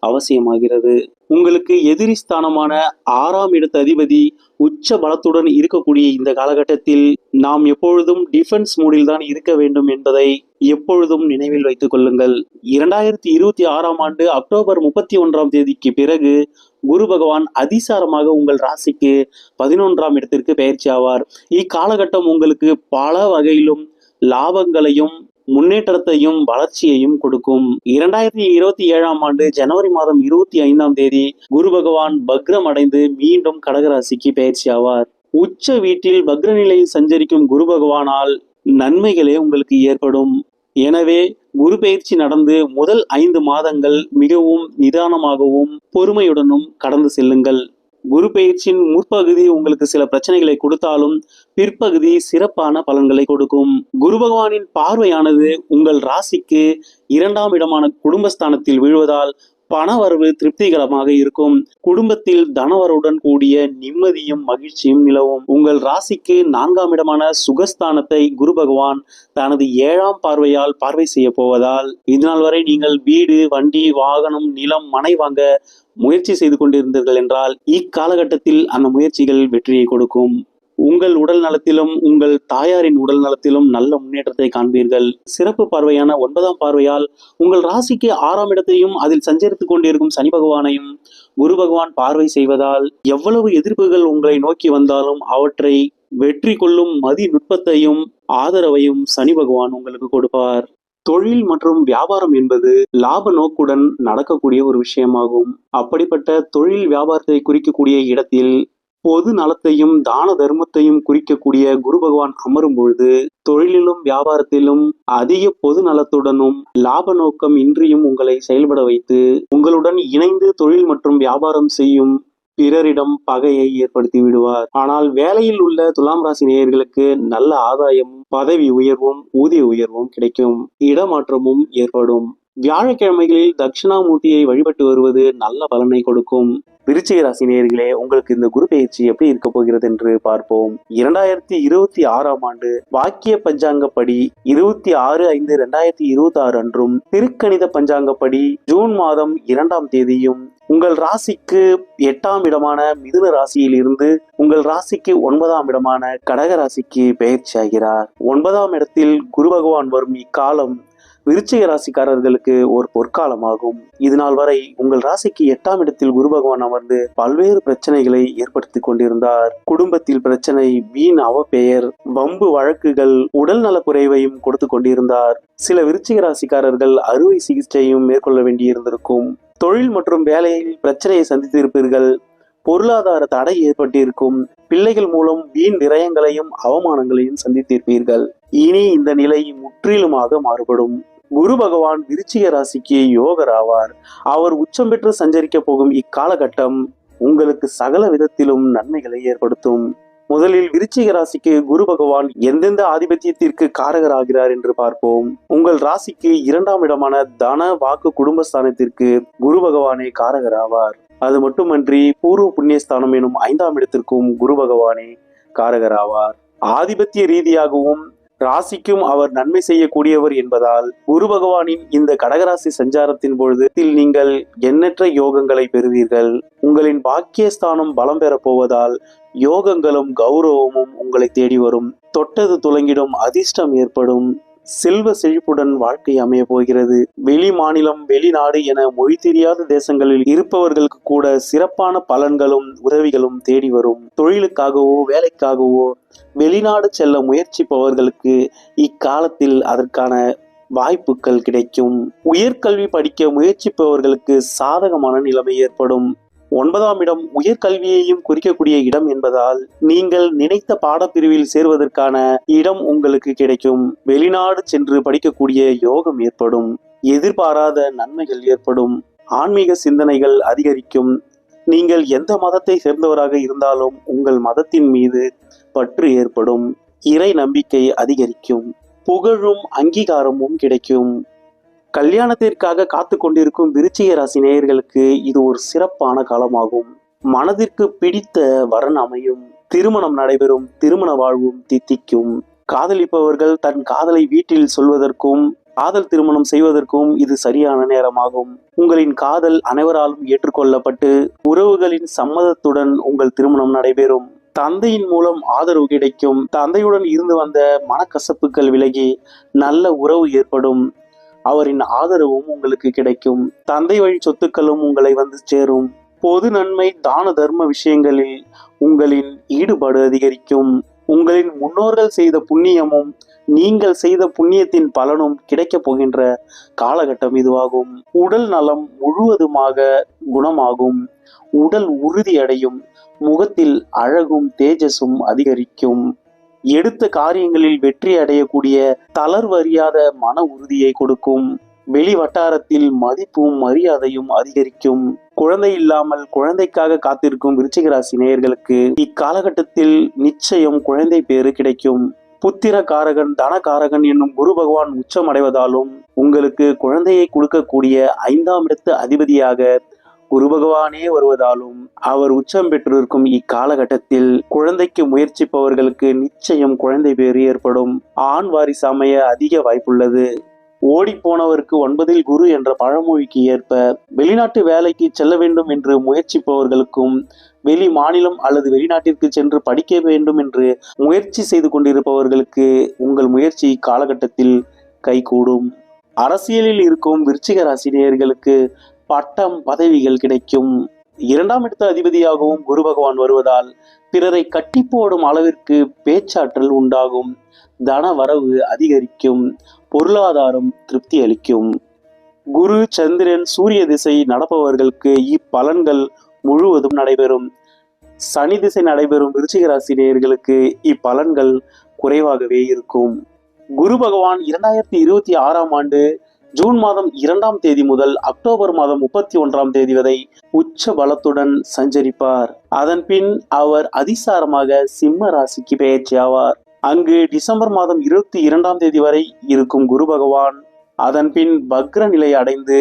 S1: அவசியமாகிறது. உங்களுக்கு எதிரி ஸ்தானமான 6ஆம் இடத்து அதிபதி உச்ச பலத்துடன் இருக்கக்கூடிய இந்த காலகட்டத்தில் நாம் எப்பொழுதும் டிஃபென்ஸ் மூடில் தான் இருக்க வேண்டும் என்பதை எப்பொழுதும் நினைவில் வைத்துக் கொள்ளுங்கள். 2026ஆம் ஆண்டு அக்டோபர் 31ஆம் தேதிக்கு பிறகு குரு பகவான் அதிசாரமாக உங்கள் ராசிக்கு 11ஆம் இடத்திற்கு பெயர்ச்சி ஆவார். இக்காலகட்டம் உங்களுக்கு பல வகையிலும் லாபங்களையும் முன்னேற்றத்தையும் வளர்ச்சியையும் கொடுக்கும். 2027ஆம் ஆண்டு ஜனவரி மாதம் 25ஆம் தேதி குரு பகவான் பக்ரம் அடைந்து மீண்டும் கடகராசிக்கு பெயர்ச்சி ஆவார். உச்ச வீட்டில் பக்ர நிலையில் சஞ்சரிக்கும் குரு பகவானால் நன்மைகளே உங்களுக்கு ஏற்படும். எனவே குரு பெயர்ச்சி நடந்து முதல் 5 மாதங்கள் மிகவும் நிதானமாகவும் பொறுமையுடனும் கடந்து செல்லுங்கள். குரு பெயர்ச்சியின் முற்பகுதி உங்களுக்கு சில பிரச்சனைகளை கொடுத்தாலும் பிற்பகுதி சிறப்பான பலன்களை கொடுக்கும். குரு பகவானின் பார்வையானது உங்கள் ராசிக்கு 2ஆம் இடமான குடும்பஸ்தானத்தில் விழுவதால் பணவரவு திருப்திகரமாக இருக்கும். குடும்பத்தில் தனவரவுடன் கூடிய நிம்மதியும் மகிழ்ச்சியும் நிலவும். உங்கள் ராசிக்கு 4ஆம் இடமான சுகஸ்தானத்தை குரு பகவான் தனது 7ஆம் பார்வையால் பார்வை செய்ய போவதால் இதுநாள் வரை நீங்கள் வீடு, வண்டி, வாகனம், நிலம், மனை வாங்க முயற்சி செய்து கொண்டிருந்தீர்கள் என்றால் இக்காலகட்டத்தில் அந்த முயற்சிகள் வெற்றியை கொடுக்கும். உங்கள் உடல் நலத்திலும் உங்கள் தாயாரின் உடல் நலத்திலும் நல்ல முன்னேற்றத்தை காண்பீர்கள். சிறப்பு பார்வையான 9ஆம் பார்வையால் உங்கள் ராசிக்கு 6ஆம் இடத்தையும் அதில் சஞ்சரித்துக் கொண்டிருக்கும் சனி பகவானையும் குரு பகவான் பார்வை செய்வதால் எவ்வளவு எதிர்ப்புகள் உங்களை நோக்கி வந்தாலும் அவற்றை வெற்றி கொள்ளும் மதி நுட்பத்தையும் ஆதரவையும் சனி பகவான் உங்களுக்கு கொடுப்பார். தொழில் மற்றும் வியாபாரம் என்பது லாப நோக்குடன் நடக்கக்கூடிய ஒரு விஷயமாகும். அப்படிப்பட்ட தொழில் வியாபாரத்தை குறிக்கக்கூடிய இடத்தில் பொது நலத்தையும் தான தர்மத்தையும் குறிக்கக்கூடிய குரு பகவான் அமரும் பொழுது தொழிலிலும் வியாபாரத்திலும் அதிக பொது நலத்துடனும் லாப நோக்கம் இன்றியும் உங்களை செயல்பட வைத்து உங்களுடன் இணைந்து தொழில் மற்றும் வியாபாரம் செய்யும் பிறரிடம் பகையை ஏற்படுத்தி விடுவார். ஆனால் வேலையில் உள்ள துலாம் ராசி நேயர்களுக்கு நல்ல ஆதாயம், பதவி உயர்வும் ஊதிய உயர்வும் கிடைக்கும். இடமாற்றமும் ஏற்படும். வியாழக்கிழமைகளில் தட்சிணாமூர்த்தியை வழிபட்டு வருவது நல்ல பலனை கொடுக்கும். விருச்சிக ராசி நேயர்களே, உங்களுக்கு இந்த குரு பயிற்சி எப்படி இருக்க போகிறது என்று பார்ப்போம். 2026 ஆண்டு வாக்கிய பஞ்சாங்கப்படி 26/5/2026 அன்றும், திருக்கணித பஞ்சாங்கப்படி ஜூன் மாதம் 2ஆம் தேதியும் உங்கள் ராசிக்கு 8ஆம் இடமான மிதுன ராசியில் இருந்து உங்கள் ராசிக்கு 9ஆம் இடமான கடக ராசிக்கு பெயர்ச்சி ஆகிறார். 9ஆம் இடத்தில் குரு பகவான் வரும் இக்காலம் விருச்சிக ராசிக்காரர்களுக்கு ஒரு பொற்காலமாகும். இது நாள் வரை உங்கள் ராசிக்கு 8ஆம் இடத்தில் குரு பகவான் அமர்ந்து பல்வேறு பிரச்சனைகளை ஏற்படுத்தி கொண்டிருந்தார். குடும்பத்தில் பிரச்சனை, வீண் அவப்பெயர், வம்பு வழக்குகள், உடல் நலக்குறைவையும் கொடுத்து கொண்டிருந்தார். சில விருச்சிக ராசிக்காரர்கள் அறுவை சிகிச்சையும் மேற்கொள்ள வேண்டியிருந்திருக்கும். தொழில் மற்றும் வேலையில் பிரச்சனையை சந்தித்திருப்பீர்கள். பொருளாதார தடை ஏற்பட்டிருக்கும். பிள்ளைகள் மூலம் வீண் விரயங்களையும் அவமானங்களையும் சந்தித்திருப்பீர்கள். இனி இந்த நிலை முற்றிலுமாக மாறுபடும். குரு பகவான் விருச்சிக ராசிக்கு யோகர் ஆவார். அவர் உச்சம் பெற்று சஞ்சரிக்க போகும் இக்காலகட்டம் உங்களுக்கு சகல விதத்திலும் நன்மைகளை ஏற்படுத்தும். முதலில் விருச்சிக ராசிக்கு குரு பகவான் எந்தெந்த ஆதிபத்தியத்திற்கு காரகராகிறார் என்று பார்ப்போம். உங்கள் ராசிக்கு 2ஆம் இடமான தன வாக்கு குடும்பஸ்தானத்திற்கு குரு பகவானே காரகராவார். அது மட்டுமன்றி பூர்வ புண்ணியஸ்தானம் எனும் 5ஆம் இடத்திற்கும் குரு பகவானே காரகராவார். ஆதிபத்திய ரீதியாகவும் ராசிக்கும் அவர் நன்மை செய்யக்கூடியவர் என்பதால் குரு பகவானின் இந்த கடகராசி சஞ்சாரத்தின் பொழுது நீங்கள் எண்ணற்ற யோகங்களை பெறுவீர்கள். உங்களின் பாக்கியஸ்தானம் பலம் பெறப் போவதால் யோகங்களும் கௌரவமும் உங்களை தேடி வரும். தொட்டது துலங்கிடும் அதிர்ஷ்டம் ஏற்படும். செல்வ செழிப்புடன் வாழ்க்கை அமைய போகிறது. வெளி மாநிலம், வெளிநாடு என மொழி தெரியாத தேசங்களில் இருப்பவர்களுக்கு கூட சிறப்பான பலன்களும் உதவிகளும் தேடி வரும். தொழிலுக்காகவோ வேலைக்காகவோ வெளிநாடு செல்ல முயற்சிப்பவர்களுக்கு இக்காலத்தில் அதற்கான வாய்ப்புகள் கிடைக்கும். உயர்கல்வி படிக்க முயற்சிப்பவர்களுக்கு சாதகமான நிலைமை ஏற்படும். 9ஆம் இடம் உயர்கல்வியையும் குறிக்கக்கூடிய இடம் என்பதால் நீங்கள் நினைத்த பாடப்பிரிவில் சேர்வதற்கான இடம் உங்களுக்கு கிடைக்கும். வெளிநாடு சென்று படிக்கக்கூடிய யோகம் ஏற்படும். எதிர்பாராத நன்மைகள் ஏற்படும். ஆன்மீக சிந்தனைகள் அதிகரிக்கும். நீங்கள் எந்த மதத்தை சேர்ந்தவராக இருந்தாலும் உங்கள் மதத்தின் மீது பற்று ஏற்படும். இறை நம்பிக்கை அதிகரிக்கும். புகழும் அங்கீகாரமும் கிடைக்கும். கல்யாணத்திற்காக காத்து கொண்டிருக்கும் விருச்சிக ராசி நேயர்களுக்கு இது ஒரு சிறப்பான காலமாகும். மனதிற்கு பிடித்த வரன் அமையும். திருமணம் நடைபெறும். திருமண வாழ்வும் தித்திக்கும். காதலிப்பவர்கள் தன் காதலை வீட்டில் சொல்வதற்கும் காதல் திருமணம் செய்வதற்கும் இது சரியான நேரமாகும். உங்களின் காதல் அனைவராலும் ஏற்றுக்கொள்ளப்பட்டு உறவுகளின் சம்மதத்துடன் உங்கள் திருமணம் நடைபெறும். தந்தையின் மூலம் ஆதரவு கிடைக்கும். தந்தையுடன் இருந்து வந்த மனக்கசப்புகள் விலகி நல்ல உறவு ஏற்படும். அவரின் ஆதரவும் உங்களுக்கு கிடைக்கும். தந்தை வழி சொத்துக்களும் உங்களை வந்து சேரும். பொது நன்மை, தான தர்ம விஷயங்களில் உங்களின் ஈடுபாடு அதிகரிக்கும். உங்களின் முன்னோர்கள் செய்த புண்ணியமும் நீங்கள் செய்த புண்ணியத்தின் பலனும் கிடைக்கப் போகின்ற காலகட்டம் இதுவாகும். உடல் நலம் முழுவதுமாக குணமாகும். உடல் உறுதி அடையும். முகத்தில் அழகும் தேஜஸும் அதிகரிக்கும். எடுத்த காரியங்களில் வெற்றி அடையக்கூடிய தளர்வறியாத மன உறுதியை கொடுக்கும். வெளி வட்டாரத்தில் மதிப்பும் மரியாதையும் அதிகரிக்கும். குழந்தை இல்லாமல் குழந்தைக்காக காத்திருக்கும் விருச்சிக ராசி நேயர்களுக்கு இக்காலகட்டத்தில் நிச்சயம் குழந்தை பேறு கிடைக்கும். புத்திர காரகன், தனகாரகன் என்னும் குரு பகவான் உச்சம் அடைவதாலும் உங்களுக்கு குழந்தையை கொடுக்கக்கூடிய 5ஆம் இடத்து அதிபதியாக குரு பகவானே வருவதாலும் அவர் உச்சம் பெற்றிருக்கும் இக்காலகட்டத்தில் குழந்தைக்கு முயற்சிப்பவர்களுக்கு நிச்சயம் குழந்தை பேறு ஏற்படும். ஆண் வாரிசு அமைய அதிக வாய்ப்புள்ளது. ஓடி போனவருக்கு 9இல் குரு என்ற பழமொழிக்கு ஏற்ப வெளிநாட்டு வேலைக்கு செல்ல வேண்டும் என்று முயற்சிப்பவர்களுக்கும் வெளி மாநிலம் அல்லது வெளிநாட்டிற்கு சென்று படிக்க வேண்டும் என்று முயற்சி செய்து கொண்டிருப்பவர்களுக்கு உங்கள் முயற்சி காலகட்டத்தில் கைகூடும். அரசியலில் இருக்கும் விருச்சிக ராசி நேயர்களுக்கு பட்டம் பதவிகள் கிடைக்கும். இரண்டாம் இடத்து அதிபதியாகவும் குரு பகவான் வருவதால் பிறரை கட்டி போடும் அளவிற்கு பேச்சாற்றல் உண்டாகும். தன வரவு அதிகரிக்கும். பொருளாதாரம் திருப்தி அளிக்கும். குரு, சந்திரன், சூரிய திசை நடப்பவர்களுக்கு இப்பலன்கள் முழுவதும் நடைபெறும். சனி திசை நடைபெறும் விருச்சிக ராசி நேயர்களுக்கு இப்பலன்கள் குறைவாகவே இருக்கும். குரு பகவான் 2026ஆம் ஆண்டு ஜூன் மாதம் 2ஆம் தேதி முதல் அக்டோபர் மாதம் 31ஆம் தேதி வரை உச்ச பலத்துடன் சஞ்சரிப்பார். அதன் பின் அவர் அதிசாரமாக சிம்ம ராசிக்கு பெயர்ச்சி ஆவார். அங்கு டிசம்பர் மாதம் 22ஆம் தேதி வரை இருக்கும் குரு பகவான் அதன் பின் வக்ர நிலை அடைந்து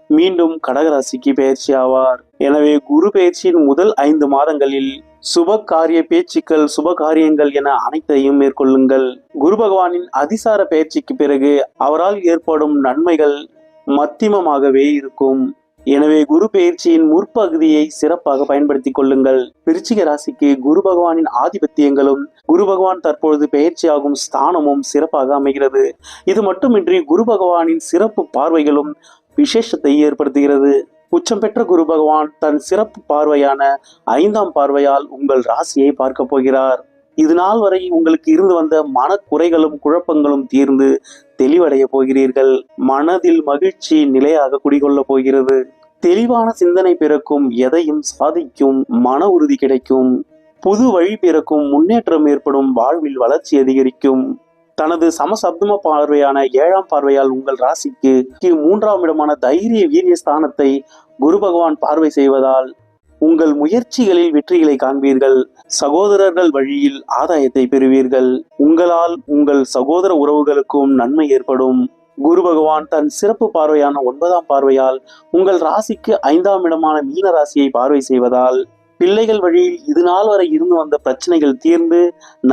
S1: மீண்டும் கடகராசிக்கு பெயர்ச்சி ஆவார். எனவே குரு பெயர்ச்சியின் முதல் 5 மாதங்களில் சுப காரிய பேச்சுக்கள், சுப காரியங்கள் என அனைத்தையும் மேற்கொள்ளுங்கள். குரு பகவானின் அதிசார பெயர்ச்சிக்கு பிறகு அவரால் ஏற்படும் நன்மைகள் மத்தியமமாகவே இருக்கும். எனவே குரு பெயர்ச்சியின் முற்பகுதியை சிறப்பாக பயன்படுத்திக் கொள்ளுங்கள். விருச்சிக ராசிக்கு குரு பகவானின் ஆதிபத்தியங்களும் குரு பகவான் தற்பொழுது பெயர்ச்சியாகும் ஸ்தானமும் சிறப்பாக அமைகிறது. இது மட்டுமின்றி குரு பகவானின் சிறப்பு பார்வைகளும் விசேஷத்தை ஏற்படுத்துகிறது. உச்சம் பெற்ற குரு பகவான் தன் சிறப்பு பார்வையான 5ஆம் பார்வையால் உங்கள் ராசியை பார்க்க போகிறார். இது நாள் வரை உங்களுக்கு இருந்து வந்த மனக்குறைகளும் குழப்பங்களும் தீர்ந்து தெளிவடைய போகிறீர்கள். மனதில் மகிழ்ச்சி நிலையாக குடிகொள்ள போகிறது. தெளிவான சிந்தனை பிறக்கும். எதையும் சாதிக்கும் மன உறுதி கிடைக்கும். புது வழி பிறக்கும். முன்னேற்றம் ஏற்படும். வாழ்வில் வளர்ச்சி அதிகரிக்கும். தனது சமசப்தம பார்வையான 7ஆம் பார்வையால் உங்கள் ராசிக்கு 3ஆம் இடமான தைரிய வீரிய ஸ்தானத்தை குரு பகவான் பார்வை செய்வதால் உங்கள் முயற்சிகளில் வெற்றிகளை காண்பீர்கள். சகோதரர்கள் வழியில் ஆதாயத்தை பெறுவீர்கள். உங்களால் உங்கள் சகோதர உறவுகளுக்கும் நன்மை ஏற்படும். குரு பகவான் தன் சிறப்பு பார்வையான 9ஆம் பார்வையால் உங்கள் ராசிக்கு 5ஆம் இடமான மீன ராசியை பார்வை செய்வதால் பிள்ளைகள் வழியில் இது நாள் வரை இருந்து வந்த பிரச்சனைகள் தீர்ந்து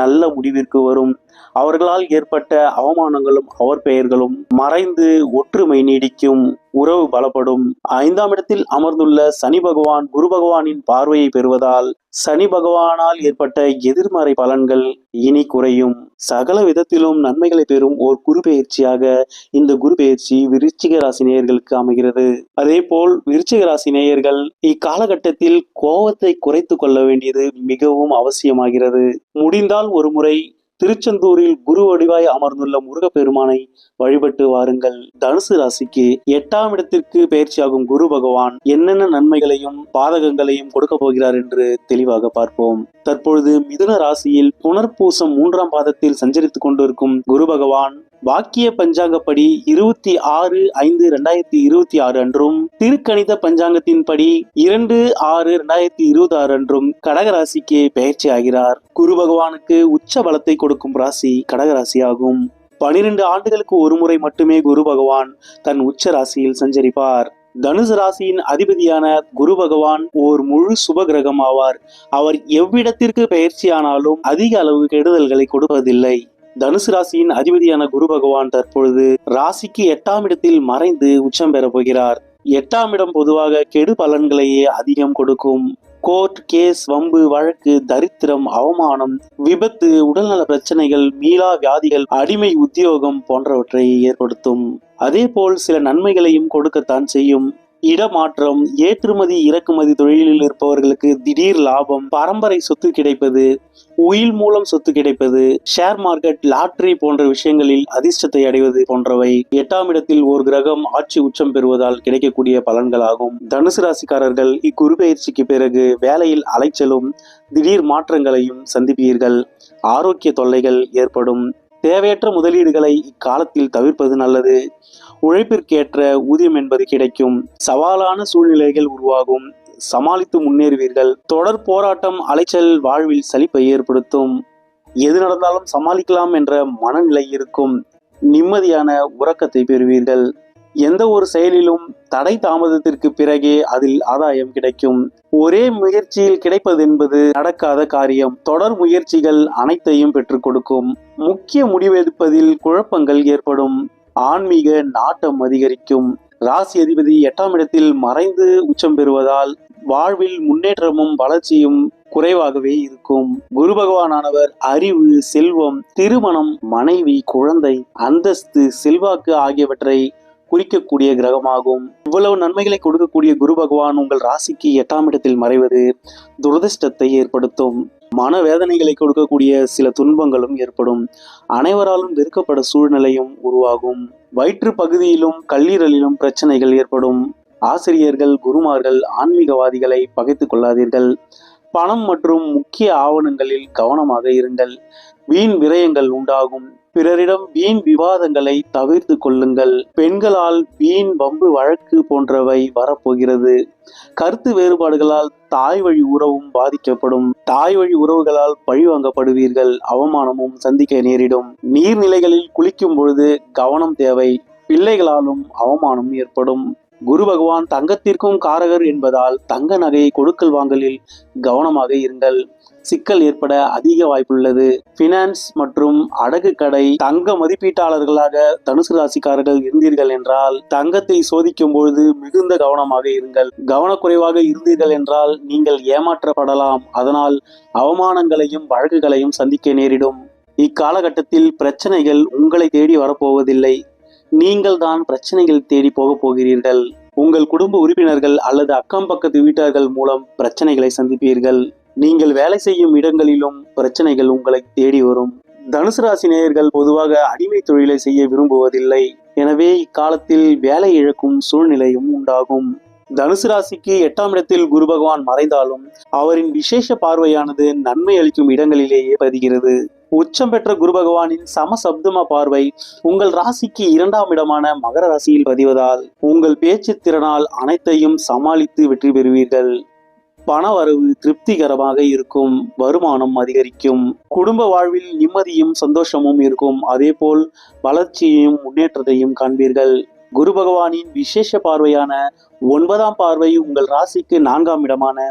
S1: நல்ல முடிவிற்கு வரும். அவர்களால் ஏற்பட்ட அவமானங்களும் அவப்பெயர்களும் மறைந்து ஒற்றுமை நீடிக்கும். உறவு பலப்படும். 5ஆம் இடத்தில் அமர்ந்துள்ள சனி பகவான் குரு பகவானின் பார்வையை பெறுவதால் சனி பகவானால் ஏற்பட்ட எதிர்மறை பலன்கள் இனி குறையும். சகல விதத்திலும் நன்மைகளை பெறும் ஓர் குரு பெயர்ச்சியாக இந்த குரு பெயர்ச்சி விருச்சிக ராசி நேயர்களுக்கு அமைகிறது. அதே போல் விருச்சிக ராசி நேயர்கள் இக்காலகட்டத்தில் கோபத்தை குறைத்து கொள்ள வேண்டியது மிகவும் அவசியமாகிறது. முடிந்தால் ஒரு முறை திருச்செந்தூரில் குரு வடிவாய் அமர்ந்துள்ள முருகப்பெருமானை வழிபட்டு வாருங்கள். தனுசு ராசிக்கு 8ஆம் இடத்திற்கு பெயர்ச்சியாகும் குரு பகவான் என்னென்ன நன்மைகளையும் பாதகங்களையும் கொடுக்க போகிறார் என்று தெளிவாக பார்ப்போம். தற்பொழுது மிதுன ராசியில் புனர்பூசம் 3ஆம் பாதத்தில் சஞ்சரித்துக் கொண்டிருக்கும் குரு பகவான் வாக்கிய பஞ்சாங்கப்படி 26/5/2026 அன்றும் திருக்கணித பஞ்சாங்கத்தின்படி 2/6/2026 அன்றும் கடகராசிக்கு பெயர்ச்சி ஆகிறார். குரு பகவானுக்கு உச்ச பலத்தை கொடுக்கும் ராசி கடகராசி ஆகும். 12 ஆண்டுகளுக்கு ஒரு முறை மட்டுமே குரு பகவான் தன் உச்ச ராசியில் சஞ்சரிப்பார். தனுசு ராசியின் அதிபதியான குரு பகவான் ஓர் முழு சுப கிரகம் ஆவார். அவர் எவ்விடத்திற்கு பெயர்ச்சியானாலும் அதிக அளவு கெடுதல்களை கொடுப்பதில்லை. தனுசு ராசியின் அதிபதியான குரு பகவான் தற்பொழுது ராசிக்கு 8ஆம் இடத்தில் மறைந்து உச்சம் பெற போகிறார். 8ஆம் இடம் பொதுவாக கெடு பலன்களையே அதிகம் கொடுக்கும். கோர்ட் கேஸ், வம்பு வழக்கு, தரித்திரம், அவமானம், விபத்து, உடல்நல பிரச்சனைகள், மீளா வியாதிகள், அடிமை உத்தியோகம் போன்றவற்றை ஏற்படுத்தும். அதே போல் சில நன்மைகளையும் கொடுக்கத்தான் செய்யும். இடமாற்றம், ஏற்றுமதி இறக்குமதி தொழிலில் இருப்பவர்களுக்கு திடீர் லாபம், பரம்பரை சொத்து கிடைப்பது, உயில் மூலம் சொத்து கிடைப்பது, ஷேர் மார்க்கெட், லாட்டரி போன்ற விஷயங்களில் அதிர்ஷ்டத்தை அடைவது போன்றவை 8ஆம் இடத்தில் ஒரு கிரகம் ஆட்சி உச்சம் பெறுவதால் கிடைக்கக்கூடிய பலன்களாகும். தனுசு ராசிக்காரர்கள் இக்குரு பெயர்ச்சிக்கு பிறகு வேலையில் அலைச்சலும் திடீர் மாற்றங்களையும் சந்திப்பீர்கள். ஆரோக்கிய தொல்லைகள் ஏற்படும். தேவையற்ற முதலீடுகளை இக்காலத்தில் தவிர்ப்பது நல்லது. உழைப்பிற்கேற்ற ஊதியம் என்பது கிடைக்கும். சவாலான சூழ்நிலைகள் உருவாகும். சமாளித்து முன்னேறுவீர்கள். தொடர் போராட்டம், அலைச்சல் வாழ்வில் சலிப்பை ஏற்படுத்தும். எது நடந்தாலும் சமாளிக்கலாம் என்ற மனநிலை இருக்கும். நிம்மதியான உறக்கத்தை பெறுவீர்கள். எந்த ஒரு செயலிலும் தடை தாமதத்திற்கு பிறகே அதில் ஆதாயம் கிடைக்கும். ஒரே முயற்சியில் கிடைப்பது என்பது நடக்காத காரியம். தொடர் முயற்சிகள் அனைத்தையும் பெற்றுக் கொடுக்கும். முக்கிய முடிவெடுப்பதில் குழப்பங்கள் ஏற்படும். ஆன்மீக நாட்டம் அதிகரிக்கும். ராசி அதிபதி 8ஆம் இடத்தில் மறைந்து உச்சம் பெறுவதால் வாழ்வில் முன்னேற்றமும் வளர்ச்சியும் குறைவாகவே இருக்கும். குரு பகவானானவர் அறிவு, செல்வம், திருமணம், மனைவி, குழந்தை, அந்தஸ்து, செல்வாக்கு ஆகியவற்றை குறிக்கக்கூடிய கிரகமாகும். இவ்வளவு நன்மைகளை கொடுக்கக்கூடிய குரு பகவான் உங்கள் ராசிக்கு 8ஆம் இடத்தில் மறைவது துரதிர்ஷ்டத்தை ஏற்படுத்தும். மனவேதனைகளை கொடுக்கக்கூடிய சில துன்பங்களும் ஏற்படும். அனைவராலும் வெறுக்கப்பட சூழ்நிலையும் உருவாகும். வயிற்று பகுதியிலும் கல்லீரலிலும் பிரச்சனைகள் ஏற்படும். ஆசிரியர்கள், குருமார்கள், ஆன்மீகவாதிகளை பகைத்துக் கொள்ளாதீர்கள். பணம் மற்றும் முக்கிய ஆவணங்களில் கவனமாக இருங்கள். வீண் விரயங்கள் உண்டாகும். பிறரிடம் வீண் விவாதங்களை தவிர்த்து கொள்ளுங்கள். பெண்களால் வீண் வம்பு வழக்கு போன்றவை வரப்போகிறது. கருத்து வேறுபாடுகளால் தாய் வழி உறவும் பாதிக்கப்படும். தாய் வழி உறவுகளால் பழிவாங்கப்படுவீர்கள். அவமானமும் சந்திக்க நேரிடும். நீர்நிலைகளில் குளிக்கும் பொழுது கவனம் தேவை. பிள்ளைகளாலும் அவமானம் ஏற்படும். குரு பகவான் தங்கத்திற்கும் காரகர் என்பதால் தங்க நகையை கொடுக்கல் வாங்கலில் கவனமாக இருங்கள். சிக்கல் ஏற்பட அதிக வாய்ப்புள்ளது. பினான்ஸ் மற்றும் அடகு கடை தங்க மதிப்பீட்டாளர்களாக தனுசு ராசிக்காரர்கள் இருந்தீர்கள் என்றால் தங்கத்தை சோதிக்கும் பொழுது மிகுந்த கவனமாக இருங்கள். கவனக்குறைவாக இருந்தீர்கள் என்றால் நீங்கள் ஏமாற்றப்படலாம். அதனால் அவமானங்களையும் வழக்குகளையும் சந்திக்க நேரிடும். இக்காலகட்டத்தில் பிரச்சனைகள் உங்களை தேடி வரப்போவதில்லை. நீங்கள் தான் பிரச்சனைகள் தேடி போக போகிறீர்கள். உங்கள் குடும்ப உறுப்பினர்கள் அல்லது அக்கம் பக்கத்து வீட்டார்கள் மூலம் பிரச்சனைகளை சந்திப்பீர்கள். நீங்கள் வேலை செய்யும் இடங்களிலும் பிரச்சனைகள் உங்களை தேடி வரும். தனுசு ராசி நேயர்கள் பொதுவாக அடிமை தொழிலை செய்ய விரும்புவதில்லை. எனவே இக்காலத்தில் வேலை இழக்கும் சூழ்நிலையும் உண்டாகும். தனுசு ராசிக்கு 8ஆம் இடத்தில் குரு பகவான் மறைந்தாலும் அவரின் விசேஷ பார்வையானது நன்மை அளிக்கும் இடங்களிலேயே பதிகிறது. உச்சம் பெற்ற குரு பகவானின் சமசப்தம பார்வை உங்கள் ராசிக்கு 2ஆம் இடமான மகர ராசியில் பதிவதால் உங்கள் பேச்சு திறனால் அனைத்தையும் சமாளித்து வெற்றி பெறுவீர்கள். பணவரவு திருப்திகரமாக இருக்கும். வருமானம் அதிகரிக்கும். குடும்ப வாழ்வில் நிம்மதியும் சந்தோஷமும் இருக்கும். அதேபோல் வளர்ச்சியையும் முன்னேற்றத்தையும் காண்பீர்கள். குரு பகவானின் விசேஷ பார்வையான 9ஆம் பார்வை உங்கள் ராசிக்கு 4ஆம் இடமான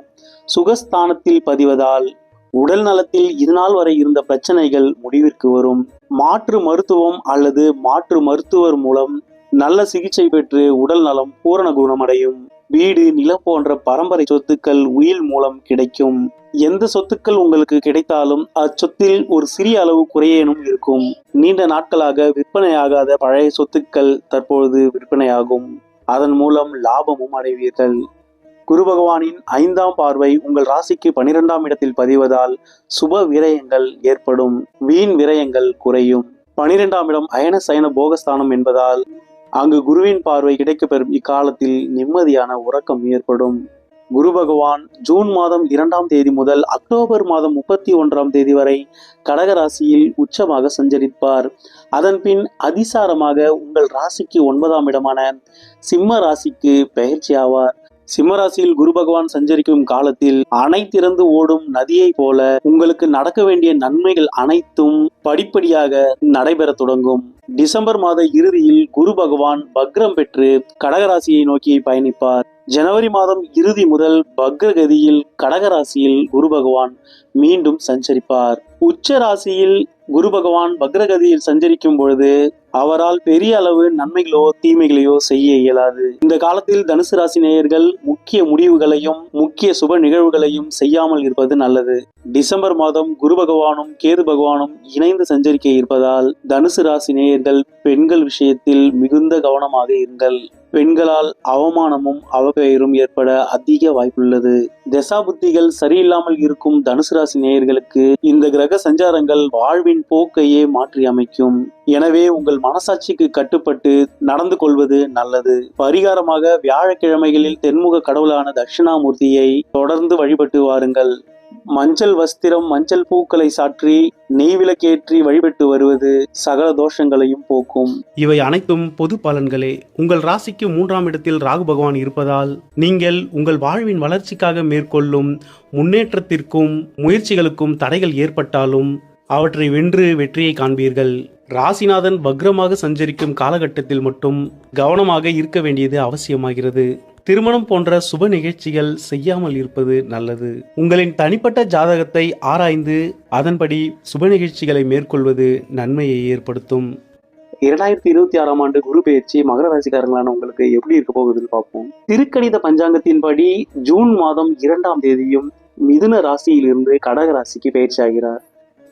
S1: சுகஸ்தானத்தில் பதிவதால் உடல் நலத்தில் இதுநாள் வரை இருந்த பிரச்சனைகள் முடிவிற்கு வரும். மாற்று மருத்துவம் அல்லது மாற்று மருத்துவர் மூலம் நல்ல சிகிச்சை பெற்று உடல் நலம் பூரண குணமடையும். வீடு, நிலம் போன்ற பரம்பரை சொத்துக்கள் உயில் மூலம் கிடைக்கும். எந்த சொத்துக்கள் உங்களுக்கு கிடைத்தாலும் அச்சொத்தில் ஒரு சிறிய அளவு குறையேனும் இருக்கும். நீண்ட நாட்களாக விற்பனையாகாத பழைய சொத்துக்கள் தற்பொழுது விற்பனையாகும். அதன் மூலம் லாபமும் அடைவீர்கள். குரு பகவானின் 5ஆம் பார்வை உங்கள் ராசிக்கு 12ஆம் இடத்தில் பதிவதால் சுப விரயங்கள் ஏற்படும். வீண் விரயங்கள் குறையும். 12ஆம் இடம் அயன சயன போகஸ்தானம் என்பதால் அங்கு குருவின் பார்வை கிடைக்கப்பெறும் இக்காலத்தில் நிம்மதியான உறக்கம் ஏற்படும். குரு பகவான் ஜூன் மாதம் 2ஆம் தேதி முதல் அக்டோபர் மாதம் 31ஆம் தேதி வரை கடகராசியில் உச்சமாக சஞ்சரிப்பார். அதன் பின் அதிசாரமாக உங்கள் ராசிக்கு 9ஆம் இடமான சிம்ம ராசிக்கு பெயர்ச்சி ஆவார். சிம்மராசியில் குரு பகவான் சஞ்சரிக்கும் காலத்தில் அணை திறந்து ஓடும் நதியை போல உங்களுக்கு நடக்க வேண்டிய நன்மைகள் அனைத்தும் படிப்படியாக நடைபெற தொடங்கும். டிசம்பர் மாத இறுதியில் குரு பகவான் வக்ரம் பெற்று கடகராசியை நோக்கி பயணிப்பார். ஜனவரி மாதம் இறுதி முதல் வக்ரகதியில் கடகராசியில் குரு பகவான் மீண்டும் சஞ்சரிப்பார். உச்ச ராசியில் குரு பகவான் வக்ரகதியில் சஞ்சரிக்கும் பொழுது அவரால் பெரிய அளவு நன்மைகளோ தீமைகளையோ செய்ய இயலாது. இந்த காலத்தில் தனுசு ராசி நேயர்கள் முக்கிய முடிவுகளையும் முக்கிய சுப நிகழ்வுகளையும் செய்யாமல் இருப்பது நல்லது. டிசம்பர் மாதம் குரு பகவானும் கேது பகவானும் இணைந்து சஞ்சரிக்க இருப்பதால் தனுசு ராசி நேயர்கள் பெண்கள் விஷயத்தில் மிகுந்த கவனமாக இருங்கள். பெண்களால் அவமானமும் அவப்பெயரும் ஏற்பட அதிக வாய்ப்புள்ளது. தசாபுத்திகள் சரியில்லாமல் இருக்கும் தனுசு ராசி நேயர்களுக்கு இந்த கிரக சஞ்சாரங்கள் வாழ்வின் போக்கையே மாற்றி அமைக்கும். எனவே உங்கள் மனசாட்சிக்கு கட்டுப்பட்டு நடந்து கொள்வது நல்லது. பரிகாரமாக வியாழக்கிழமைகளில் தென்முக கடவுளான தட்சிணாமூர்த்தியை தொடர்ந்து வழிபட்டு வாருங்கள். மஞ்சள் வஸ்திரம், மஞ்சள் பூக்களை சாற்றி நெய்விளக்கேற்றி வழிபட்டு வருவது சகல தோஷங்களையும் போக்கும்.
S2: இவை அனைத்தும் பொது பலன்களே. உங்கள் ராசிக்கு 3ஆம் இடத்தில் ராகு பகவான் இருப்பதால் நீங்கள் உங்கள் வாழ்வின் வளர்ச்சிக்காக மேற்கொள்ளும் முன்னேற்றத்திற்கும் முயற்சிகளுக்கும் தடைகள் ஏற்பட்டாலும் அவற்றை வென்று வெற்றியை காண்பீர்கள். ராசிநாதன் வக்ரமாக சஞ்சரிக்கும் காலகட்டத்தில் மட்டும் கவனமாக இருக்க வேண்டியது அவசியமாகிறது. திருமணம் போன்ற சுப நிகழ்ச்சிகள் செய்யாமல் இருப்பது நல்லது. உங்களின் தனிப்பட்ட ஜாதகத்தை ஆராய்ந்து அதன்படி சுப நிகழ்ச்சிகளை மேற்கொள்வது நன்மையை ஏற்படுத்தும்.
S1: 2026ஆம் ஆண்டு குரு பெயர்ச்சி மகர ராசிக்காரங்களான உங்களுக்கு எப்படி இருக்க போகுதுன்னு பார்ப்போம். திருக்கணித பஞ்சாங்கத்தின்படி ஜூன் மாதம் 2ஆம் தேதியும் மிதுன ராசியிலிருந்து கடக ராசிக்கு பெயர்ச்சி ஆகிறார்.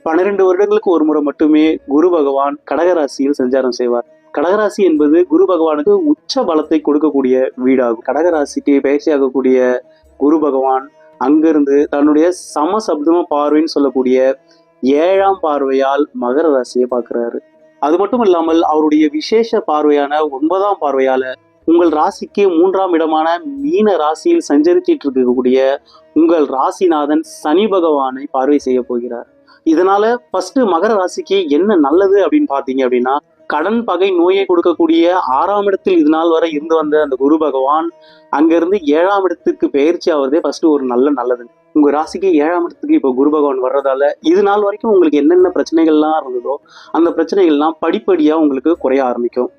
S1: 12 வருடங்களுக்கு ஒரு முறை மட்டுமே குரு பகவான் கடகராசியில் சஞ்சாரம் செய்வார். கடகராசி என்பது குரு பகவானுக்கு உச்ச பலத்தை கொடுக்கக்கூடிய வீடாகும். கடகராசிக்கு பயிற்சியாகக்கூடிய குரு பகவான் அங்கிருந்து தன்னுடைய சமசப்தம பார்வைன்னு சொல்லக்கூடிய 7ஆம் பார்வையால் மகர ராசியை பார்க்கிறாரு. அது மட்டும் இல்லாமல் அவருடைய விசேஷ பார்வையான 9ஆம் பார்வையால உங்கள் ராசிக்கு 3ஆம் இடமான மீன ராசியில் சஞ்சரிச்சிட்டு இருக்கக்கூடிய உங்கள் ராசிநாதன் சனி பகவானை பார்வை செய்ய போகிறார். இதனால ஃபர்ஸ்ட் மகர ராசிக்கு என்ன நல்லது அப்படின்னு பாத்தீங்க அப்படின்னா, கடன் பகை நோயை கொடுக்கக்கூடிய 6ஆம் இடத்தில் இது நாள் வரை இருந்து வந்த அந்த குரு பகவான் அங்கிருந்து 7ஆம் இடத்துக்கு பயிற்சி ஆவதே ஃபர்ஸ்ட் ஒரு நல்லது. உங்க ராசிக்கு 7ஆம் இடத்துக்கு இப்போ குரு பகவான் வர்றதால இது நாள் வரைக்கும் உங்களுக்கு என்னென்ன பிரச்சனைகள்லாம் இருந்ததோ அந்த பிரச்சனைகள்லாம் படிப்படியா உங்களுக்கு குறைய ஆரம்பிக்கும்.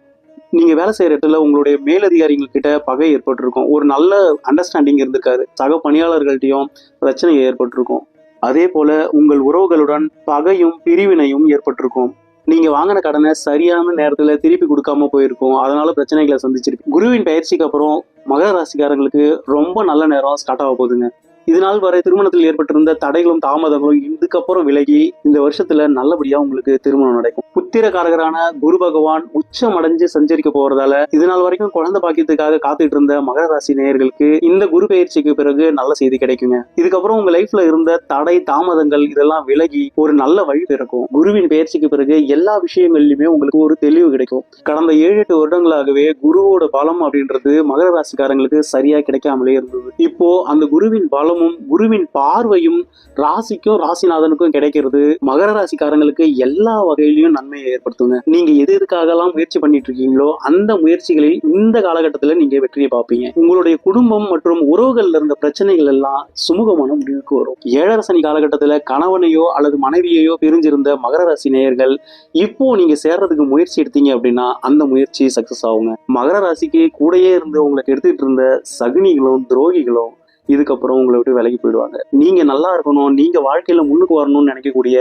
S1: நீங்க வேலை செய்யற இடத்துல உங்களுடைய மேலதிகாரிகள் கிட்ட பகை ஏற்பட்டிருக்கும், ஒரு நல்ல அண்டர்ஸ்டாண்டிங் இருந்திருக்காது, சக பணியாளர்கள்ட்டையும் பிரச்சனை ஏற்பட்டிருக்கும். அதே போல உங்கள் உறவுகளுடன் பகையும் பிரிவினையும் ஏற்பட்டிருக்கும். நீங்க வாங்கின கடனை சரியான நேரத்துல திருப்பி கொடுக்காம போயிருக்கும், அதனால பிரச்சனைகளை சந்திச்சிருக்கு. குருவின் பயிற்சிக்கு அப்புறம் மகர ராசிக்காரங்களுக்கு ரொம்ப நல்ல நேரம் ஸ்டார்ட் ஆக போகுதுங்க. இது நாள் வரை திருமணத்தில் ஏற்பட்டிருந்த தடைகளும் தாமதங்களும் இதுக்கப்புறம் விலகி இந்த வருஷத்துல நல்லபடியா உங்களுக்கு திருமணம் நடக்கும். புத்திரகாரகரான குரு பகவான் உச்சம் அடைஞ்சு சஞ்சரிக்க போறதால இது நாள் வரைக்கும் குழந்தை பாக்கியத்துக்காக காத்துட்டு இருந்த மகர ராசி நேயர்களுக்கு இந்த குரு பயிற்சிக்கு பிறகு நல்ல செய்தி கிடைக்குங்க. இதுக்கப்புறம் உங்க லைஃப்ல இருந்த தடை தாமதங்கள் இதெல்லாம் விலகி ஒரு நல்ல வழி பிறக்கும். குருவின் பயிற்சிக்கு பிறகு எல்லா விஷயங்கள்லயுமே உங்களுக்கு ஒரு தெளிவு கிடைக்கும். கடந்த 7-8 வருடங்களாகவே குருவோட பலம் அப்படின்றது மகர ராசிக்காரங்களுக்கு சரியா கிடைக்காமலே இருந்தது. இப்போ அந்த குருவின் பலம் குருவின் பார்வையும் ராசிக்கும் ராசிநாதனுக்கும் கிடைக்கிறது மகர ராசிக்காரங்களுக்கு எல்லா வகையிலையும் நன்மையை ஏற்படுத்துங்க. நீங்க எதுக்காகலாம் முயற்சி பண்ணிட்டு இருக்கீங்களோ அந்த முயற்சிகளில் இந்த காலகட்டத்துல நீங்க வெற்றியை பார்ப்பீங்க. உங்களுடைய குடும்பம் மற்றும் உறவுகள்ல இருந்த பிரச்சனைகள் எல்லாம் சுமூகமான முடிவுக்கு வரும். 7 சனி காலகட்டத்துல கணவனையோ அல்லது மனைவியையோ பிரிஞ்சிருந்த மகர ராசி நேயர்கள் இப்போ நீங்க சேர்றதுக்கு முயற்சி எடுத்தீங்க அப்படின்னா அந்த முயற்சி சக்சஸ் ஆகுங்க. மகர ராசிக்கு கூடயே இருந்து உங்களுக்கு எடுத்துட்டு இருந்த சகுனிகளும் துரோகிகளும் இதுக்கப்புறம் உங்களை விட்டு விலகி போயிடுவாங்க. நீங்க நல்லா இருக்கணும், நீங்க வாழ்க்கையில முன்னுக்கு வரணும்னு நினைக்கக்கூடிய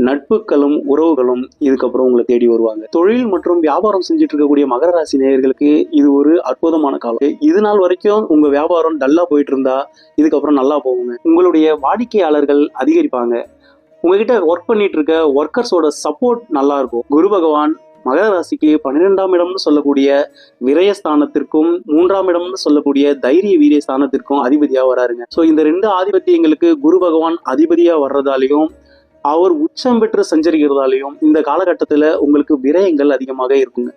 S1: நட்புகளும் உறவுகளும் இதுக்கப்புறம் உங்களை தேடி வருவாங்க. தொழில் மற்றும் வியாபாரம் செஞ்சுட்டு இருக்கக்கூடிய மகர ராசி நேயர்களுக்கு இது ஒரு அற்புதமான காலம். இது நாள் வரைக்கும் உங்க வியாபாரம் டல்லா போயிட்டு இருந்தா இதுக்கப்புறம் நல்லா போகுங்க. உங்களுடைய வாடிக்கையாளர்கள் அதிகரிப்பாங்க. உங்ககிட்ட ஒர்க் பண்ணிட்டு இருக்க ஒர்க்கர்ஸோட சப்போர்ட் நல்லா இருக்கும். குரு பகவான் மகர ராசிக்கு 12ஆம் இடம்னு சொல்லக்கூடிய விரயஸ்தானத்திற்கும் 3ஆம் இடம்னு சொல்லக்கூடிய தைரிய வீரிய ஸ்தானத்திற்கும் அதிபதியா வராருங்க. சோ இந்த 2 ஆதிபத்தியங்களுக்கு குரு பகவான் அதிபதியா வர்றதாலையும் அவர் உச்சம் பெற்று சஞ்சரிக்கிறதாலையும் இந்த காலகட்டத்துல உங்களுக்கு விரயங்கள் அதிகமாக இருக்குங்க.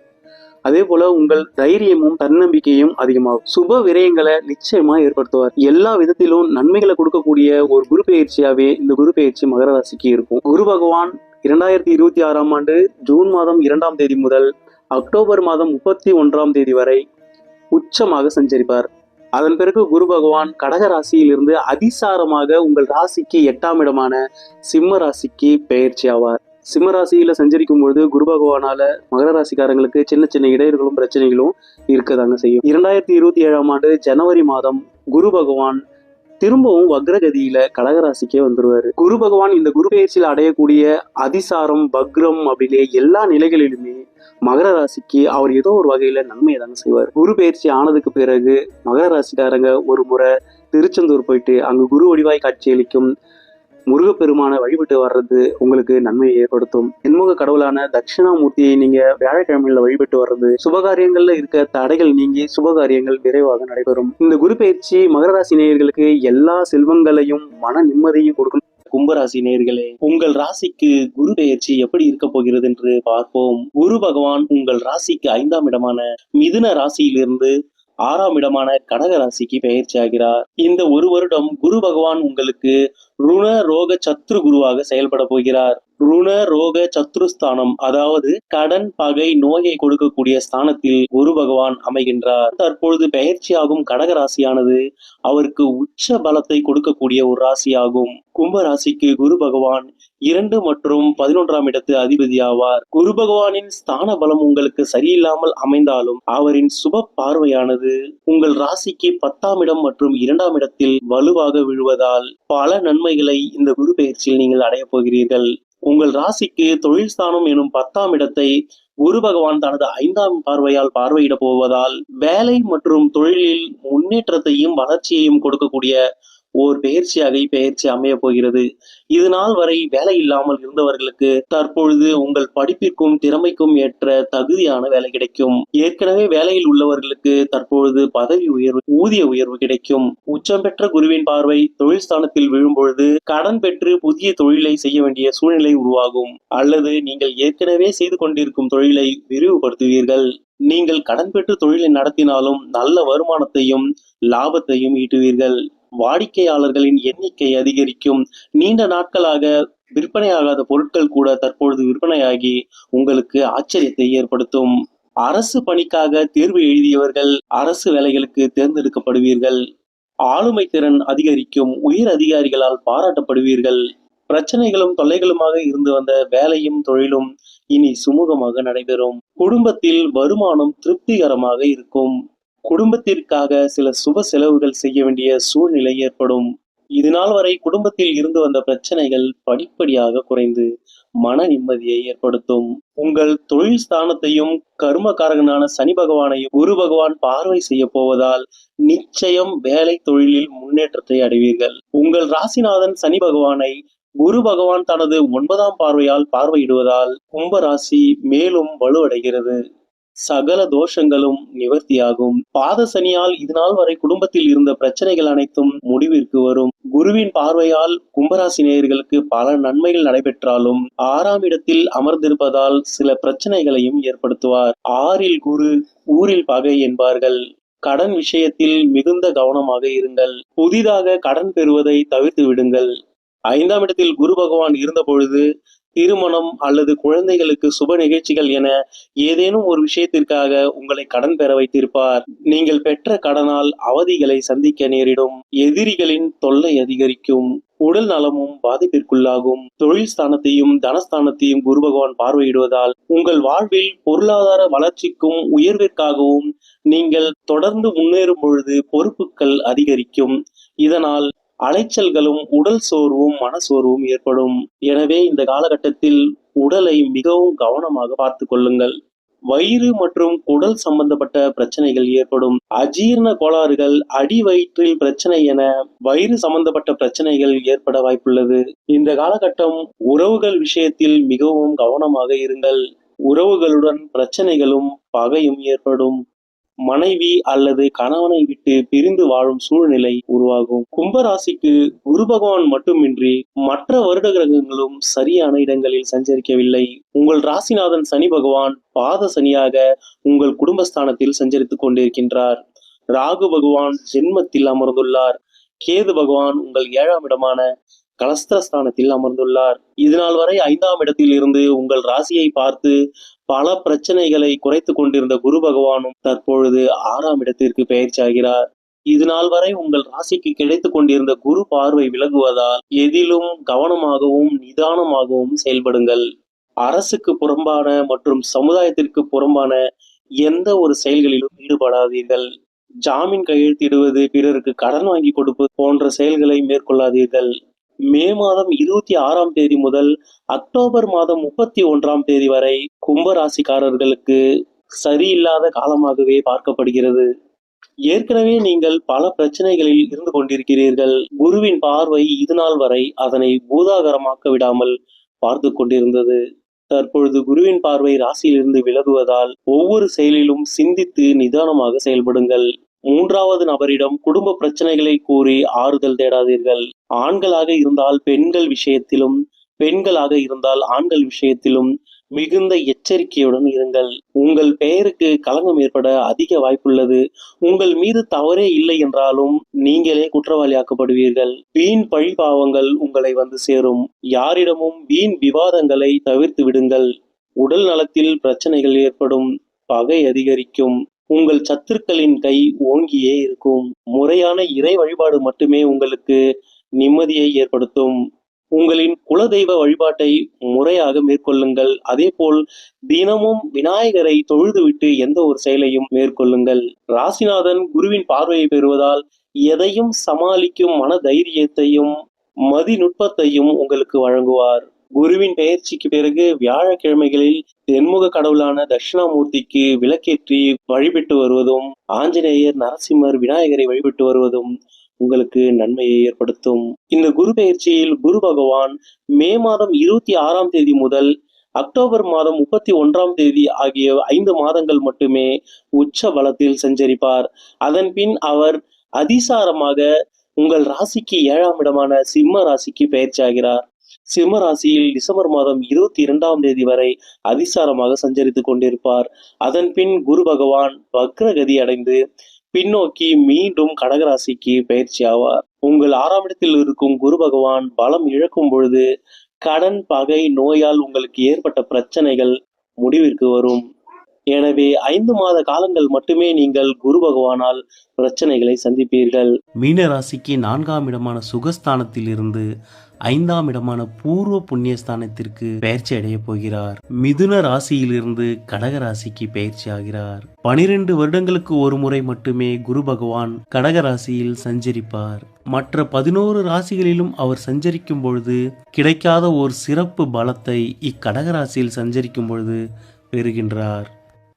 S1: அதே போல உங்கள் தைரியமும் தன்னம்பிக்கையும் அதிகமாகும். சுப விரயங்களை நிச்சயமா ஏற்படுத்துவார். எல்லா விதத்திலும் நன்மைகளை கொடுக்கக்கூடிய ஒரு குரு பயிற்சியாவே இந்த குரு பயிற்சி மகர ராசிக்கு இருக்கும். குரு பகவான் 2026ஆம் ஆண்டு ஜூன் மாதம் 2ஆம் தேதி முதல் அக்டோபர் மாதம் 31ஆம் தேதி வரை உச்சமாக சஞ்சரிப்பார். அதன் பிறகு குரு பகவான் கடக ராசியிலிருந்து அதிசாரமாக உங்கள் ராசிக்கு 8ஆம் இடமான சிம்ம ராசிக்கு பெயர்ச்சி ஆவார். சிம்ம ராசியில சஞ்சரிக்கும் பொழுது குரு பகவானால மகர ராசிக்காரங்களுக்கு சின்ன சின்ன இடையூறுகளும் பிரச்சனைகளும் இருக்கதாங்க செய்யும். 2027ஆம் ஆண்டு ஜனவரி மாதம் குரு பகவான் திரும்பவும் வக்ரகதியில கடகராசிக்கே வந்துருவாரு. குரு பகவான் இந்த குரு பயிற்சியில் அடையக்கூடிய அதிசாரம் வக்ரம் அப்படிலே எல்லா நிலைகளிலுமே மகர ராசிக்கு அவர் ஏதோ ஒரு வகையில நன்மையை தாங்க செய்வார். குரு பயிற்சி ஆனதுக்கு பிறகு மகர ராசிக்காரங்க ஒரு முறை திருச்செந்தூர் போயிட்டு அங்கு குரு வடிவாய் காட்சியளிக்கும் முருகப்பெருமான வழிபட்டு வர்றது உங்களுக்கு நன்மையை ஏற்படுத்தும். எண்முக கடவுளான தட்சிணாமூர்த்தியை நீங்க வியாழக்கிழமையில வழிபட்டு வர்றது சுபகாரியங்கள்ல இருக்க தடைகள் நீங்கி சுபகாரியங்கள் விரைவாக நடைபெறும். இந்த குரு பயிற்சி மகர ராசி நேயர்களுக்கு எல்லா செல்வங்களையும் மன நிம்மதியும் கொடுக்கும். கும்பராசி நேயர்களே, உங்கள் ராசிக்கு குரு பெயர்ச்சி எப்படி இருக்க போகிறது என்று பார்ப்போம். குரு பகவான் உங்கள் ராசிக்கு 5ஆம் இடமான மிதுன ராசியிலிருந்து 6ஆம் இடமான கடக ராசிக்கு பெயர்ச்சி ஆகிறார். இந்த ஒரு வருடம் குரு பகவான் உங்களுக்கு ருண ரோக சத்ரு குருவாக செயல்பட போகிறார். ருண ரோக சத்ருஸ்தானம், அதாவது கடன் பகை நோயை கொடுக்கக்கூடிய ஸ்தானத்தில் குரு பகவான் அமைகின்றார். தற்பொழுது பெயர்ச்சியாகும் கடக ராசியானது அவருக்கு உச்ச பலத்தை கொடுக்கக்கூடிய ஒரு ராசியாகும். கும்ப ராசிக்கு குரு பகவான் 2 மற்றும் 11ஆம் இடத்து அதிபதி ஆவார். குரு பகவானின் ஸ்தான பலம் உங்களுக்கு சரியில்லாமல் அமைந்தாலும் அவரின் சுப பார்வையானது உங்கள் ராசிக்கு 10ஆம் இடம் மற்றும் 2ஆம் இடத்தில் வலுவாக விழுவதால் பல நன்மைகளை இந்த குரு பெயர்ச்சியில் நீங்கள் அடைய போகிறீர்கள். உங்கள் ராசிக்கு தொழில் ஸ்தானம் எனும் 10ஆம் இடத்தை குரு பகவான் தனது 5ஆம் பார்வையால் பார்வையிட போவதால் வேலை மற்றும் தொழிலில் முன்னேற்றத்தையும் வளர்ச்சியையும் கொடுக்கக்கூடிய ஓர் பெயர்ச்சியாக இப்பெயர்ச்சி அமைய போகிறது. இது நாள் வரை வேலை இல்லாமல் இருந்தவர்களுக்கு தற்பொழுது உங்கள் படிப்பிற்கும் திறமைக்கும் ஏற்ற தகுதியான வேலை கிடைக்கும். ஏற்கனவே வேலையில் உள்ளவர்களுக்கு தற்பொழுது பதவி உயர்வு, ஊதிய உயர்வு கிடைக்கும். உச்சம் பெற்ற குருவின் பார்வை தொழில் ஸ்தானத்தில் விழும்பொழுது கடன் பெற்று புதிய தொழிலை செய்ய வேண்டிய சூழ்நிலை உருவாகும். அல்லது நீங்கள் ஏற்கனவே செய்து கொண்டிருக்கும் தொழிலை விரிவுபடுத்துவீர்கள். நீங்கள் கடன் பெற்று தொழிலை நடத்தினாலும் நல்ல வருமானத்தையும் லாபத்தையும் ஈட்டுவீர்கள். வாடிக்கையாளர்களின் எண்ணிக்கை அதிகரிக்கும். நீண்ட நாட்களாக விற்பனையாகாத பொருட்கள் கூட தற்பொழுது விற்பனையாகி உங்களுக்கு ஆச்சரியத்தை ஏற்படுத்தும். அரசு பணிக்காக தேர்வு எழுதியவர்கள் அரசு வேலைகளுக்கு தேர்ந்தெடுக்கப்படுவீர்கள். ஆளுமை திறன் அதிகரிக்கும். உயர் அதிகாரிகளால் பாராட்டப்படுவீர்கள். பிரச்சனைகளும் தொல்லைகளுமாக இருந்து வந்த வேலையும் தொழிலும் இனி சுமூகமாக நடைபெறும். குடும்பத்தில் வருமானம் திருப்திகரமாக இருக்கும். குடும்பத்திற்காக சில சுப செலவுகள் செய்ய வேண்டிய சூழ்நிலை ஏற்படும். இதுநாள் வரை குடும்பத்தில் இருந்து வந்த பிரச்சனைகள் படிப்படியாக குறைந்து மன நிம்மதியை ஏற்படுத்தும். உங்கள் தொழில் ஸ்தானத்தையும் கர்மகாரகனான சனி பகவானையும் குரு பகவான் பார்வை செய்ய போவதால் நிச்சயம் வேலை தொழிலில் முன்னேற்றத்தை அடைவீர்கள். உங்கள் ராசிநாதன் சனி பகவானை குரு பகவான் தனது 9ஆம் பார்வையால் பார்வையிடுவதால் கும்பராசி மேலும் வலுவடைகிறது. சகல தோஷங்களும் நிவர்த்தியாகும். பாத சனியால் இதுநாள் வரை குடும்பத்தில் இருந்த பிரச்சனைகள் அனைத்தும் முடிவிற்கு வரும். குருவின் பார்வையால் கும்பராசி நேயர்களுக்கு பல நன்மைகள் நடைபெற்றாலும் 6ஆம் இடத்தில் அமர்ந்திருப்பதால் சில பிரச்சனைகளையும் ஏற்படுத்துவார். 6இல் குரு ஊரில் பகை என்பார்கள். கடன் விஷயத்தில் மிகுந்த கவனமாக இருங்கள். புதிதாக கடன் பெறுவதை தவிர்த்து விடுங்கள். 5ஆம் இடத்தில் குரு பகவான் இருந்த பொழுது திருமணம் அல்லது குழந்தைகளுக்கு சுப நிகழ்ச்சிகள் என ஏதேனும் ஒரு விஷயத்திற்காக உங்களை கடன் பெற வைத்திருப்பார். நீங்கள் பெற்ற கடனால் அவதிகளை சந்திக்க நேரிடும். எதிரிகளின் தொல்லை அதிகரிக்கும். உடல் நலமும் பாதிப்பிற்குள்ளாகும். தொழில் ஸ்தானத்தையும் தனஸ்தானத்தையும் குரு பகவான் பார்வையிடுவதால் உங்கள் வாழ்வில் பொருளாதார வளர்ச்சிக்கும் உயர்விற்காகவும் நீங்கள் தொடர்ந்து முன்னேறும் பொழுது பொறுப்புகள் அதிகரிக்கும். இதனால் அலைச்சல்களும் உடல் சோர்வும் மனசோர்வும் ஏற்படும். எனவே இந்த காலகட்டத்தில் உடலை மிகவும் கவனமாக பார்த்து கொள்ளுங்கள். வயிறு மற்றும் குடல் சம்பந்தப்பட்ட பிரச்சனைகள் ஏற்படும். அஜீரண கோளாறுகள், அடி வயிற்றில் பிரச்சனை என வயிறு சம்பந்தப்பட்ட பிரச்சனைகள் ஏற்பட வாய்ப்புள்ளது. இந்த காலகட்டம் உறவுகள் விஷயத்தில் மிகவும் கவனமாக இருங்கள். உறவுகளுடன் பிரச்சனைகளும் பகையும் ஏற்படும். மனைவி அல்லது கணவனை விட்டு பிரிந்து வாழும் சூழ்நிலை உருவாகும். கும்பராசிக்கு குரு பகவான் மட்டுமின்றி மற்ற வருட கிரகங்களும் சரியான இடங்களில் சஞ்சரிக்கவில்லை. உங்கள் ராசிநாதன் சனி பகவான் பாத சனியாக உங்கள் குடும்பஸ்தானத்தில் சஞ்சரித்துக் கொண்டிருக்கின்றார். ராகு பகவான் ஜென்மத்தில் அமர்ந்துள்ளார். கேது பகவான் உங்கள் 7ஆம் இடமான கலஸ்திரஸ்தானத்தில் அமர்ந்துள்ளார். இதுநாள் வரை 5ஆம் இடத்தில் இருந்து உங்கள் ராசியை பார்த்து பல பிரச்சனைகளை குறைத்து கொண்டிருந்த குரு பகவானும் தற்பொழுது 6ஆம் இடத்திற்கு பெயர்ச்சியாகிறார். இதுநாள் வரை உங்கள் ராசிக்கு கிடைத்துக் கொண்டிருந்த குரு பார்வை விலகுவதால் எதிலும் கவனமாகவும் நிதானமாகவும் செயல்படுங்கள். அரசுக்கு புறம்பான மற்றும் சமுதாயத்திற்கு புறம்பான எந்த ஒரு செயல்களிலும் ஈடுபடாதீர்கள். ஜாமீன் கையெழுத்திடுவது, பிறருக்கு கடன் வாங்கி கொடுப்பது போன்ற செயல்களை மேற்கொள்ளாதீர்கள். மே மாதம் 26ஆம் தேதி முதல் அக்டோபர் மாதம் 31ஆம் தேதி வரை கும்பராசிக்காரர்களுக்கு சரியில்லாத காலமாகவே பார்க்கப்படுகிறது. ஏற்கனவே நீங்கள் பல பிரச்சனைகளில் இருந்து கொண்டிருக்கிறீர்கள். குருவின் பார்வை இதுநாள் வரை அதனை பூதாகரமாக்க விடாமல் பார்த்து கொண்டிருந்தது. தற்பொழுது குருவின் பார்வை ராசியிலிருந்து விலகுவதால் ஒவ்வொரு செயலிலும் சிந்தித்து நிதானமாக செயல்படுங்கள். 3வது நபரிடம் குடும்ப பிரச்சனைகளை கூறி ஆறுதல் தேடாதீர்கள். ஆண்களாக இருந்தால் பெண்கள் விஷயத்திலும், பெண்களாக இருந்தால் ஆண்கள் விஷயத்திலும் மிகுந்த எச்சரிக்கையுடன் இருங்கள். உங்கள் பெயருக்கு களங்கம் ஏற்பட அதிக வாய்ப்புள்ளது. உங்கள் மீது தவறே இல்லை என்றாலும் நீங்களே குற்றவாளியாக்கப்படுவீர்கள். வீண் பழிபாவங்கள் உங்களை வந்து சேரும். யாரிடமும் வீண் விவாதங்களை தவிர்த்து விடுங்கள். உடல் நலத்தில் பிரச்சனைகள் ஏற்படும். பகை அதிகரிக்கும். உங்கள் சத்துருக்களின் கை ஓங்கியே இருக்கும். முறையான இறை வழிபாடு மட்டுமே உங்களுக்கு நிம்மதியை ஏற்படுத்தும். உங்களின் குலதெய்வ வழிபாட்டை முறையாக மேற்கொள்ளுங்கள். அதேபோல் தினமும் விநாயகரை தொழுதுவிட்டு எந்த ஒரு செயலையும் மேற்கொள்ளுங்கள். ராசிநாதன் குருவின் பார்வையை பெறுவதால் எதையும் சமாளிக்கும் மன தைரியத்தையும் மதிநுட்பத்தையும் உங்களுக்கு வழங்குவார். குருவின் பெயர்ச்சிக்கு பிறகு வியாழக்கிழமைகளில் தென்முக கடவுளான தட்சிணாமூர்த்திக்கு விளக்கேற்றி வழிபட்டு வருவதும், ஆஞ்சநேயர், நரசிம்மர், விநாயகரை வழிபட்டு வருவதும் உங்களுக்கு நன்மையை ஏற்படுத்தும். இந்த குரு பெயர்ச்சியில் குரு பகவான் மே மாதம் 26ஆம் தேதி முதல் அக்டோபர் மாதம் 31ஆம் தேதி ஆகிய 5 மாதங்கள் மட்டுமே உச்ச பலத்தில் சஞ்சரிப்பார். அதன் பின் அவர் அதிசாரமாக உங்கள் ராசிக்கு 7ஆம் இடமான சிம்ம ராசிக்கு பெயர்ச்சியாகிறார். சிம்ம ராசியில் டிசம்பர் மாதம் 22ஆம் தேதி வரை அதிசாரமாக சஞ்சரித்துக் கொண்டிருப்பார். அதன் பின் குரு பகவான் வக்ரகதி அடைந்து பின்னோக்கி மீண்டும் கடகராசிக்கு பயிற்சி ஆவார். உங்கள் 6ஆம் இடத்தில் இருக்கும் குரு பகவான் பலம் இழக்கும் பொழுது கடன், பகை, நோயால் உங்களுக்கு ஏற்பட்ட பிரச்சனைகள் முடிவிற்கு வரும். எனவே 5 மாத காலங்கள் மட்டுமே நீங்கள் குரு பகவானால் பிரச்சனைகளை சந்திப்பீர்கள்.
S2: மீன ராசிக்கு 4ஆம் இடமான சுகஸ்தானத்தில் இருந்து 5ஆம் இடமான பூர்வ புண்ணியஸ்தானத்திற்கு பெயர்ச்சி அடைய போகிறார். மிதுன ராசியிலிருந்து கடக ராசிக்கு பெயர்ச்சி ஆகிறார். 12 வருடங்களுக்கு ஒரு முறை மட்டுமே குரு பகவான் கடக ராசியில் சஞ்சரிப்பார். மற்ற 11 ராசிகளிலும் அவர் சஞ்சரிக்கும் பொழுது கிடைக்காத ஒரு சிறப்பு பலத்தை இக்கடக ராசியில் சஞ்சரிக்கும் பொழுது பெறுகின்றார்.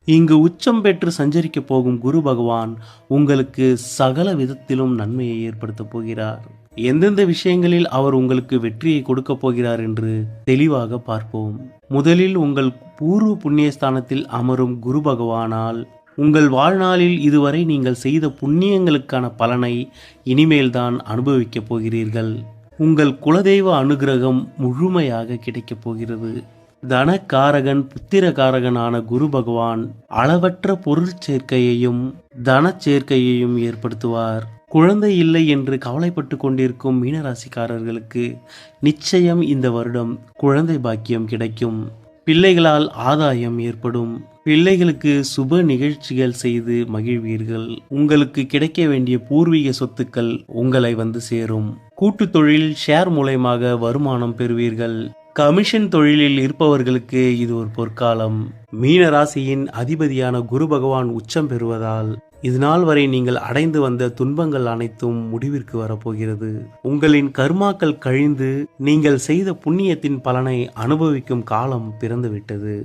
S2: இங்கு உச்சம் பெற்று சஞ்சரிக்க போகும் குரு பகவான் உங்களுக்கு சகல விதத்திலும் நன்மையை ஏற்படுத்தப் போகிறார். எந்தெந்த விஷயங்களில் அவர் உங்களுக்கு வெற்றியை கொடுக்க போகிறார் என்று தெளிவாக பார்ப்போம். முதலில் உங்கள் பூர்வ புண்ணியஸ்தானத்தில் அமரும் குரு பகவானால் உங்கள் வாழ்நாளில் இதுவரை நீங்கள் செய்த புண்ணியங்களுக்கான பலனை இனிமேல்தான் அனுபவிக்கப் போகிறீர்கள். உங்கள் குலதெய்வ அனுகிரகம் முழுமையாக கிடைக்கப் போகிறது. தனக்காரகன் புத்திரகாரகனான குரு பகவான் அளவற்ற பொருள் சேர்க்கையையும் தன சேர்க்கையையும் ஏற்படுத்துவார். குழந்தை இல்லை என்று கவலைப்பட்டு கொண்டிருக்கும் மீனராசிக்காரர்களுக்கு நிச்சயம் இந்த வருடம் குழந்தை பாக்கியம் கிடைக்கும். பிள்ளைகளால் ஆதாயம் ஏற்படும். பிள்ளைகளுக்கு சுப நிகழ்ச்சிகள் செய்து மகிழ்வீர்கள். உங்களுக்கு கிடைக்க வேண்டிய பூர்வீக சொத்துக்கள் உங்களை வந்து சேரும். கூட்டு தொழில், ஷேர் மூலமாக வருமானம் பெறுவீர்கள். கமிஷன் தொழிலில் இருப்பவர்களுக்கு இது ஒரு பொற்காலம். மீன ராசியின் அதிபதியான குரு பகவான் உச்சம் பெறுவதால் இதுநாள் வரை நீங்கள் அடைந்து வந்த துன்பங்கள் அனைத்தும் முடிவிற்கு வரப்போகிறது. உங்களின் கர்மாக்கள் கழிந்து நீங்கள் செய்த புண்ணியத்தின் பலனை அனுபவிக்கும் காலம் பிறந்துவிட்டது.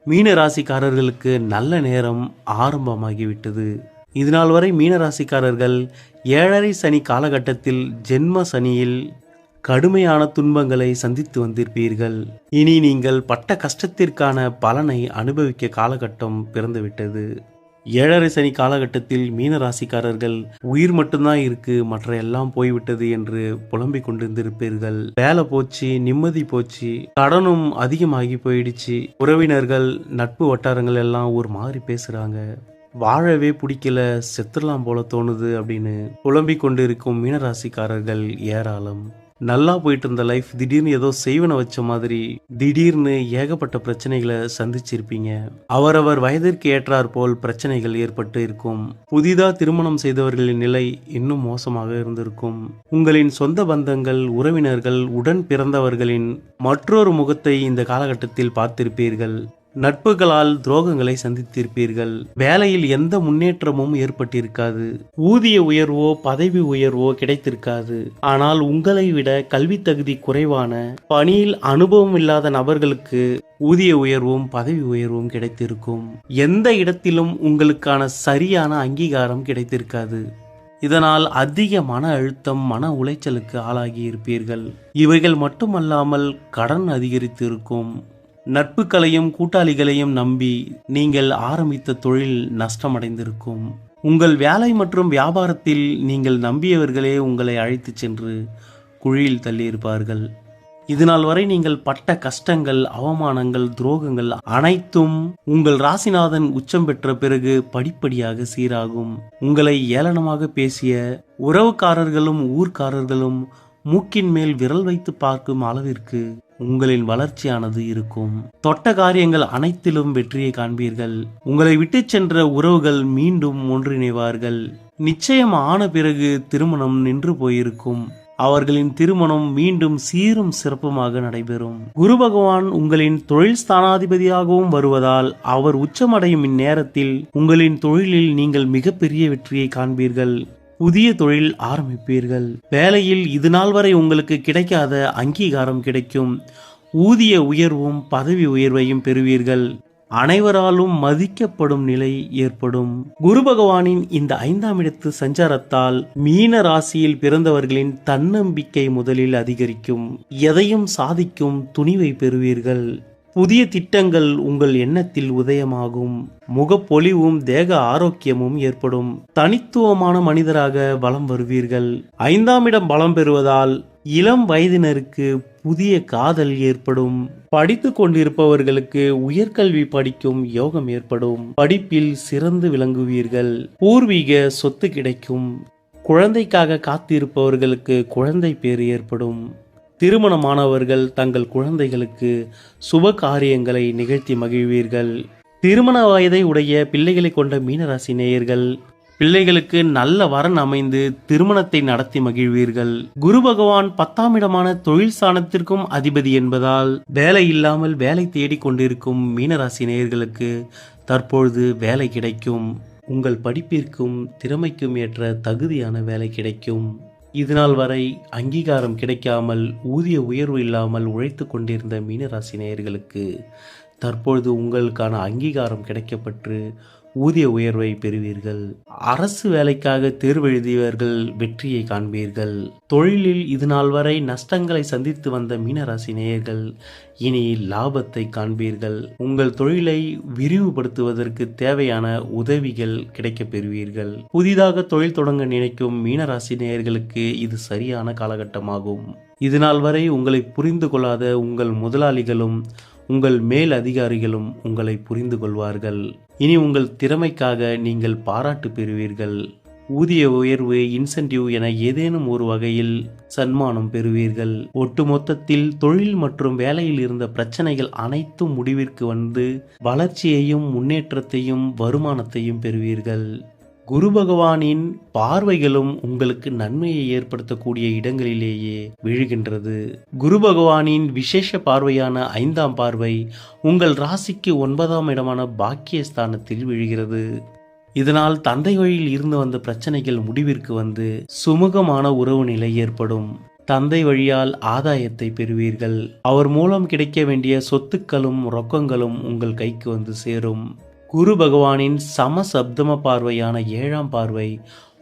S2: மீன ராசிக்காரர்களுக்கு நல்ல நேரம் ஆரம்பமாகிவிட்டது. இதுநாள் வரை மீன ராசிக்காரர்கள் 7.5 சனி காலகட்டத்தில் ஜென்ம சனியில் கடுமையான துன்பங்களை சந்தித்து வந்திருப்பீர்கள். இனி நீங்கள் பட்ட கஷ்டத்திற்கான பலனை அனுபவிக்க காலகட்டம் பிறந்துவிட்டது. 7.5 சனி காலகட்டத்தில் மீன ராசிக்காரர்கள் உயிர் மட்டும்தான் இருக்கு, மற்ற எல்லாம் போய்விட்டது என்று புலம்பிக் கொண்டிருந்திருப்பீர்கள். வேலை போச்சு, நிம்மதி போச்சு, கடனும் அதிகமாகி போயிடுச்சு, உறவினர்கள் நட்பு வட்டாரங்கள் எல்லாம் ஒரு மாதிரி பேசுறாங்க, வாழவே பிடிக்கல, செத்துடலாம் போல தோணுது அப்படின்னு புலம்பிக் கொண்டிருக்கும் மீனராசிக்காரர்கள் ஏராளம். நல்லா போயிட்டு இருந்த லைஃப் திடீர்னு ஏதோ செய்வன வச்ச மாதிரி திடீர்னு ஏகப்பட்ட பிரச்சனைகளை சந்திச்சிருப்பீங்க. அவரவர் வயதிற்கு ஏற்றாற் போல் பிரச்சனைகள் ஏற்பட்டு இருக்கும். புதிதா திருமணம் செய்தவர்களின் நிலை இன்னும் மோசமாக இருந்திருக்கும். உங்களின் சொந்த பந்தங்கள், உறவினர்கள், உடன் பிறந்தவர்களின் மற்றொரு முகத்தை இந்த காலகட்டத்தில் பார்த்திருப்பீர்கள். நட்புகளால் துரோகங்களை சந்தித்திருப்பீர்கள். வேலையில் எந்த முன்னேற்றமும் ஏற்பட்டிருக்காது. ஊதிய உயர்வோ பதவி உயர்வோ கிடைத்திருக்காது. ஆனால் உங்களை விட கல்வி தகுதி குறைவான, பணியில் அனுபவம் இல்லாத நபர்களுக்கு ஊதிய உயர்வும் பதவி உயர்வும் கிடைத்திருக்கும். எந்த இடத்திலும் உங்களுக்கான சரியான அங்கீகாரம் கிடைத்திருக்காது. இதனால் அதிக மன அழுத்தம், மன உளைச்சலுக்கு ஆளாகி இருப்பீர்கள். இவைகள் மட்டுமல்லாமல் கடன் அதிகரித்து இருக்கும். நட்புகளையும் கூட்டாளிகளையும் நம்பி நீங்கள் ஆரம்பித்த தொழில் நஷ்டமடைந்திருக்கும். உங்கள் வேலை மற்றும் வியாபாரத்தில் நீங்கள் நம்பியவர்களே உங்களை அழைத்து சென்று குழியில் தள்ளியிருப்பார்கள். இதனால் வரை நீங்கள் பட்ட கஷ்டங்கள், அவமானங்கள், துரோகங்கள் அனைத்தும் உங்கள் ராசிநாதன் உச்சம் பெற்ற பிறகு படிப்படியாக சீராகும். உங்களை ஏளனமாக பேசிய உறவுக்காரர்களும் ஊர்க்காரர்களும் மூக்கின் மேல் விரல் வைத்து பார்க்கும் அளவிற்கு உங்களின் வளர்ச்சியானது இருக்கும். தொட்ட காரியங்கள் அனைத்திலும் வெற்றியை காண்பீர்கள். உங்களை விட்டு சென்ற உறவுகள் மீண்டும் ஒன்றிணைவார்கள். நிச்சயம் ஆன பிறகு திருமணம் நின்று போயிருக்கும். அவர்களின் திருமணம் மீண்டும் சீரும் சிறப்புமாக நடைபெறும். குரு பகவான் உங்களின் தொழில் ஸ்தானாதிபதியாகவும் வருவதால் அவர் உச்சமடையும் இந்நேரத்தில் உங்களின் தொழிலில் நீங்கள் மிகப்பெரிய வெற்றியை காண்பீர்கள். புதிய தொழில் ஆரம்பிப்பீர்கள். வேலையில் இது நாள் வரை உங்களுக்கு கிடைக்காத அங்கீகாரம் கிடைக்கும். ஊதிய உயர்வும் பதவி உயர்வையும் பெறுவீர்கள். அனைவராலும் மதிக்கப்படும் நிலை ஏற்படும். குரு பகவானின் இந்த 5ஆம் இடத்து சஞ்சாரத்தால் மீன ராசியில் பிறந்தவர்களின் தன்னம்பிக்கை முதலில் அதிகரிக்கும். எதையும் சாதிக்கும் துணிவை பெறுவீர்கள். புதிய திட்டங்கள் உங்கள் எண்ணத்தில் உதயமாகும். முகப்பொலிவும் தேக ஆரோக்கியமும் ஏற்படும். தனித்துவமான மனிதராக பலம் வருவீர்கள். 5ஆம் இடம் பலம் பெறுவதால் இளம் வயதினருக்கு புதிய காதல் ஏற்படும். படித்து கொண்டிருப்பவர்களுக்கு உயர்கல்வி படிக்கும் யோகம் ஏற்படும். படிப்பில் சிறந்து விளங்குவீர்கள். பூர்வீக சொத்து கிடைக்கும். குழந்தைக்காக காத்திருப்பவர்களுக்கு குழந்தை பேறு ஏற்படும். திருமணமானவர்கள் தங்கள் குழந்தைகளுக்கு சுப காரியங்களை நிகழ்த்தி மகிழ்வீர்கள். திருமண வயதை உடைய பிள்ளைகளை கொண்ட மீனராசி நேயர்கள் பிள்ளைகளுக்கு நல்ல வரன் அமைந்து திருமணத்தை நடத்தி மகிழ்வீர்கள். குரு பகவான் 10ஆம் இடமான தொழில் ஸ்தானத்திற்கும் அதிபதி என்பதால் வேலை இல்லாமல் வேலை தேடிக் கொண்டிருக்கும் மீனராசி நேயர்களுக்கு தற்பொழுது வேலை கிடைக்கும். உங்கள் படிப்பிற்கும் திறமைக்கும் ஏற்ற தகுதியான வேலை கிடைக்கும். இதுநாள் வரை அங்கீகாரம் கிடைக்காமல் ஊதிய உயர்வு இல்லாமல் உழைத்து கொண்டிருந்த மீனராசி நேயர்களுக்கு தற்பொழுது உங்களுக்கான அங்கீகாரம் கிடைக்கப்பெற்று ஊதிய உயர்வை பெறுவீர்கள். அரசு வேலைக்காக தேர்வு எழுதியவர்கள் வெற்றியை காண்பீர்கள். தொழிலில் இதுநாள் வரை நஷ்டங்களை சந்தித்து வந்த மீனராசி நேயர்கள் இனி லாபத்தை காண்பீர்கள். உங்கள் தொழிலை விரிவுபடுத்துவதற்கு தேவையான உதவிகள் கிடைக்கப் பெறுவீர்கள். புதிதாக தொழில் தொடங்க நினைக்கும் மீனராசி நேயர்களுக்கு இது சரியான காலகட்டமாகும். இதுநாள் வரை உங்களை புரிந்து கொள்ளாத உங்கள் முதலாளிகளும் உங்கள் மேல் அதிகாரிகளும் உங்களை புரிந்து கொள்வார்கள். இனி உங்கள் திறமைக்காக நீங்கள் பாராட்டு பெறுவீர்கள். ஊதிய உயர்வு, இன்சென்டிவ் என ஏதேனும் ஒரு வகையில் சன்மானம் பெறுவீர்கள். ஒட்டுமொத்தத்தில் தொழில் மற்றும் வேலையில் இருந்த பிரச்சனைகள் அனைத்தும் முடிவிற்கு வந்து வளர்ச்சியையும் முன்னேற்றத்தையும் வருமானத்தையும் பெறுவீர்கள். குரு பகவானின் பார்வைகளும் உங்களுக்கு நன்மையை ஏற்படுத்தக்கூடிய இடங்களிலேயே விழுகின்றது. குரு பகவானின் விசேஷ பார்வையான 5ஆம் பார்வை உங்கள் ராசிக்கு 9ஆம் இடமான பாக்கியஸ்தானத்தில் விழுகிறது. இதனால் தந்தை வழியில் இருந்து வந்த பிரச்சனைகள் முடிவிற்கு வந்து சுமூகமான உறவு நிலை ஏற்படும். தந்தை வழியால் ஆதாயத்தை பெறுவீர்கள். அவர் மூலம் கிடைக்க வேண்டிய சொத்துக்களும் ரொக்கங்களும் உங்கள் கைக்கு வந்து சேரும். குரு பகவானின் சமசப்தம பார்வையான 7ஆம் பார்வை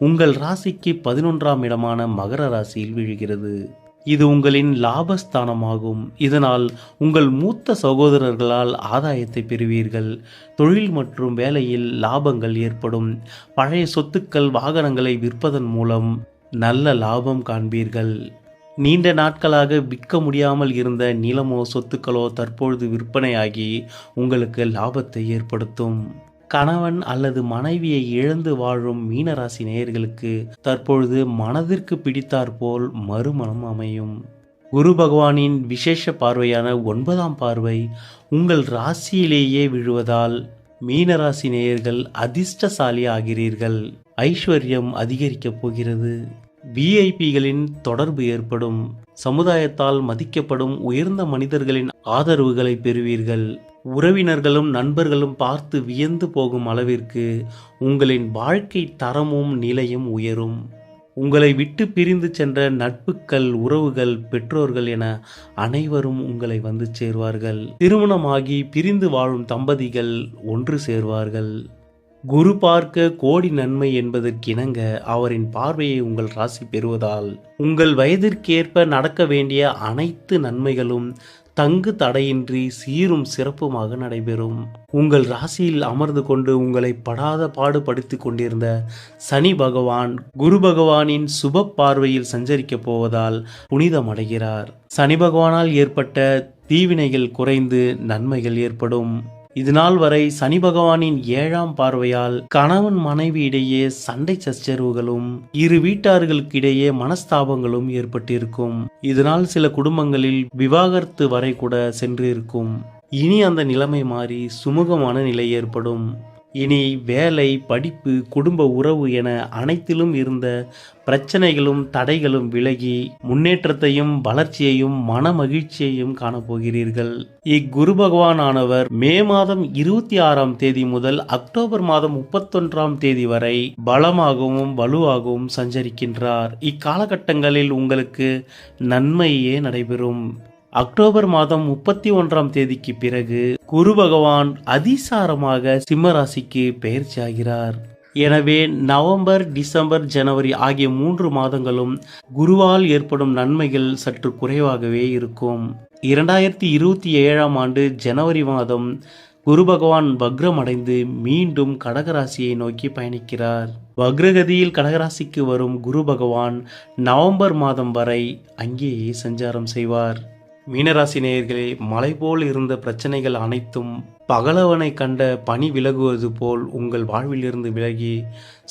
S2: உங்கள் ராசிக்கு 11ஆம் இடமான மகர ராசியில் விழுகிறது. இது உங்களின் லாபஸ்தானமாகும். இதனால் உங்கள் மூத்த சகோதரர்களால் ஆதாயத்தை பெறுவீர்கள். தொழில் மற்றும் வேலையில் லாபங்கள் ஏற்படும். பழைய சொத்துக்கள், வாகனங்களை விற்பதன் மூலம் நல்ல லாபம் காண்பீர்கள். நீண்ட நாட்களாக விற்க முடியாமல் இருந்த நிலமோ சொத்துக்களோ தற்பொழுது விற்பனையாகி உங்களுக்கு லாபத்தை ஏற்படுத்தும். கணவன் அல்லது மனைவியை இழந்து வாழும் மீனராசி நேயர்களுக்கு தற்பொழுது மனதிற்கு பிடித்தாற்போல் மறுமணம் அமையும். குரு பகவானின் விசேஷ பார்வையான 9ஆம் பார்வை உங்கள் ராசியிலேயே விழுவதால் மீனராசி நேயர்கள் அதிர்ஷ்டசாலி ஆகிறீர்கள். ஐஸ்வர்யம் அதிகரிக்கப் போகிறது. விஐபிகளின் தொடர்பு ஏற்படும். சமுதாயத்தால் மதிக்கப்படும் உயர்ந்த மனிதர்களின் ஆதரவுகளை பெறுவீர்கள். உறவினர்களும் நண்பர்களும் பார்த்து வியந்து போகும் அளவிற்கு உங்களின் வாழ்க்கை தரமும் நிலையும் உயரும். உங்களை விட்டு பிரிந்து சென்ற நட்புகள், உறவுகள், பெற்றோர்கள் என அனைவரும் உங்களை வந்து சேர்வார்கள். திருமணமாகி பிரிந்து வாழும் தம்பதிகள் ஒன்று சேர்வார்கள். குரு பார்க்க கோடி நன்மை என்பதற்கிணங்க அவரின் பார்வையை உங்கள் ராசி பெறுவதால் உங்கள் வயதிற்கேற்ப நடக்க வேண்டிய அனைத்து நன்மைகளும் தங்கு தடையின்றி சீரும் சிறப்புமாக நடைபெறும். உங்கள் ராசியில் அமர்ந்து கொண்டு உங்களை படாத பாடுபடுத்தி கொண்டிருந்த சனி பகவான் குரு பகவானின் சுப பார்வையில் சஞ்சரிக்கப் போவதால் புனிதமடைகிறார். சனி பகவானால் ஏற்பட்ட தீவினைகள் குறைந்து நன்மைகள் ஏற்படும். இதுநாள் வரை சனி பகவானின் 7ஆம் பார்வையால் கணவன் மனைவி இடையே சண்டை சச்சரவுகளும் இரு வீட்டார்களுக்கிடையே மனஸ்தாபங்களும் ஏற்பட்டிருக்கும். இதனால் சில குடும்பங்களில் விவாகரத்து வரை கூட சென்று இருக்கும். இனி அந்த நிலைமை மாறி சுமூகமான நிலை ஏற்படும். இனி வேலை, படிப்பு, குடும்ப உறவு என அனைத்திலும் இருந்த பிரச்சனைகளும் தடைகளும் விலகி முன்னேற்றத்தையும் வளர்ச்சியையும் மன மகிழ்ச்சியையும் காணப்போகிறீர்கள். இக்குரு பகவானானவர் மே மாதம் 26ஆம் தேதி முதல் அக்டோபர் மாதம் 31ஆம் தேதி வரை பலமாகவும் வலுவாகவும் சஞ்சரிக்கின்றார். இக்காலகட்டங்களில் உங்களுக்கு நன்மையே நடைபெறும். அக்டோபர் மாதம் 31ஆம் தேதிக்கு பிறகு குரு பகவான் அதிசாரமாக சிம்ம ராசிக்கு பெயர்ச்சியாகிறார். எனவே நவம்பர், டிசம்பர், ஜனவரி ஆகிய 3 மாதங்களும் குருவால் ஏற்படும் நன்மைகள் சற்று குறைவாகவே இருக்கும். 2027ஆம் ஆண்டு ஜனவரி மாதம் குரு பகவான் வக்ரம் அடைந்து மீண்டும் கடகராசியை நோக்கி பயணிக்கிறார். வக்ரகதியில் கடகராசிக்கு வரும் குரு பகவான் நவம்பர் மாதம் வரை அங்கேயே சஞ்சாரம் செய்வார். மீனராசி நேயர்களே, மலை போல் இருந்த பிரச்சனைகள் அனைத்தும் பகலவனை கண்ட பனி விலகுவது போல் உங்கள் வாழ்விலிருந்து விலகி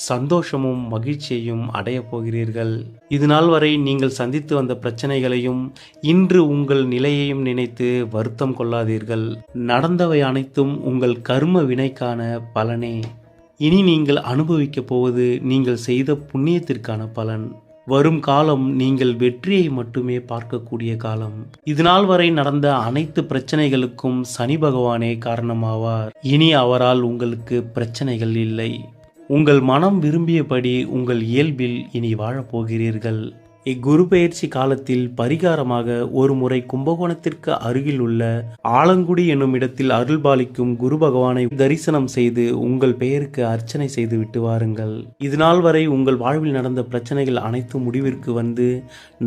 S2: சந்தோஷமும் மகிழ்ச்சியையும் அடையப் போகிறீர்கள். இதுநாள் வரை நீங்கள் சந்தித்து வந்த பிரச்சனைகளையும் இன்று உங்கள் நிலையையும் நினைத்து வருத்தம் கொள்ளாதீர்கள். நடந்தவை அனைத்தும் உங்கள் கர்ம வினைக்கான பலனே. இனி நீங்கள் அனுபவிக்கப் போவது நீங்கள் செய்த புண்ணியத்திற்கான பலன். வரும் காலம் நீங்கள் வெற்றியை மட்டுமே பார்க்கக்கூடிய காலம். இதுநாள் வரை நடந்த அனைத்து பிரச்சனைகளுக்கும் சனி பகவானே காரணமாவார். இனி அவரால் உங்களுக்கு பிரச்சனைகள் இல்லை. உங்கள் மனம் விரும்பியபடி உங்கள் இயல்பில் இனி வாழப்போகிறீர்கள். இக்குரு பெயர்ச்சி காலத்தில் பரிகாரமாக ஒரு முறை கும்பகோணத்திற்கு அருகில் உள்ள ஆலங்குடி என்னும் இடத்தில் அருள்பாலிக்கும் குரு பகவானை தரிசனம் செய்து உங்கள் பெயருக்கு அர்ச்சனை செய்து விட்டு வாருங்கள். இதுநாள் வரை உங்கள் வாழ்வில் நடந்த பிரச்சனைகள் அனைத்தும் முடிவிற்கு வந்து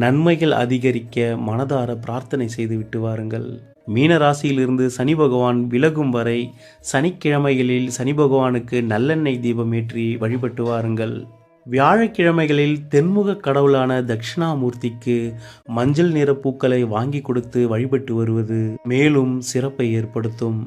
S2: நன்மைகள் அதிகரிக்க மனதார பிரார்த்தனை செய்து விட்டு வாருங்கள். மீன ராசியிலிருந்து சனி பகவான் விலகும் வரை சனிக்கிழமைகளில் சனி பகவானுக்கு நல்லெண்ணெய் தீபம் ஏற்றி வழிபட்டு வாருங்கள். வியாழக்கிழமைகளில் தென்முக கடவுளான தட்சிணாமூர்த்திக்கு மஞ்சள் நிற பூக்களை வாங்கி கொடுத்து வழிபட்டு வருவது மேலும் சிறப்பை ஏற்படுத்தும்.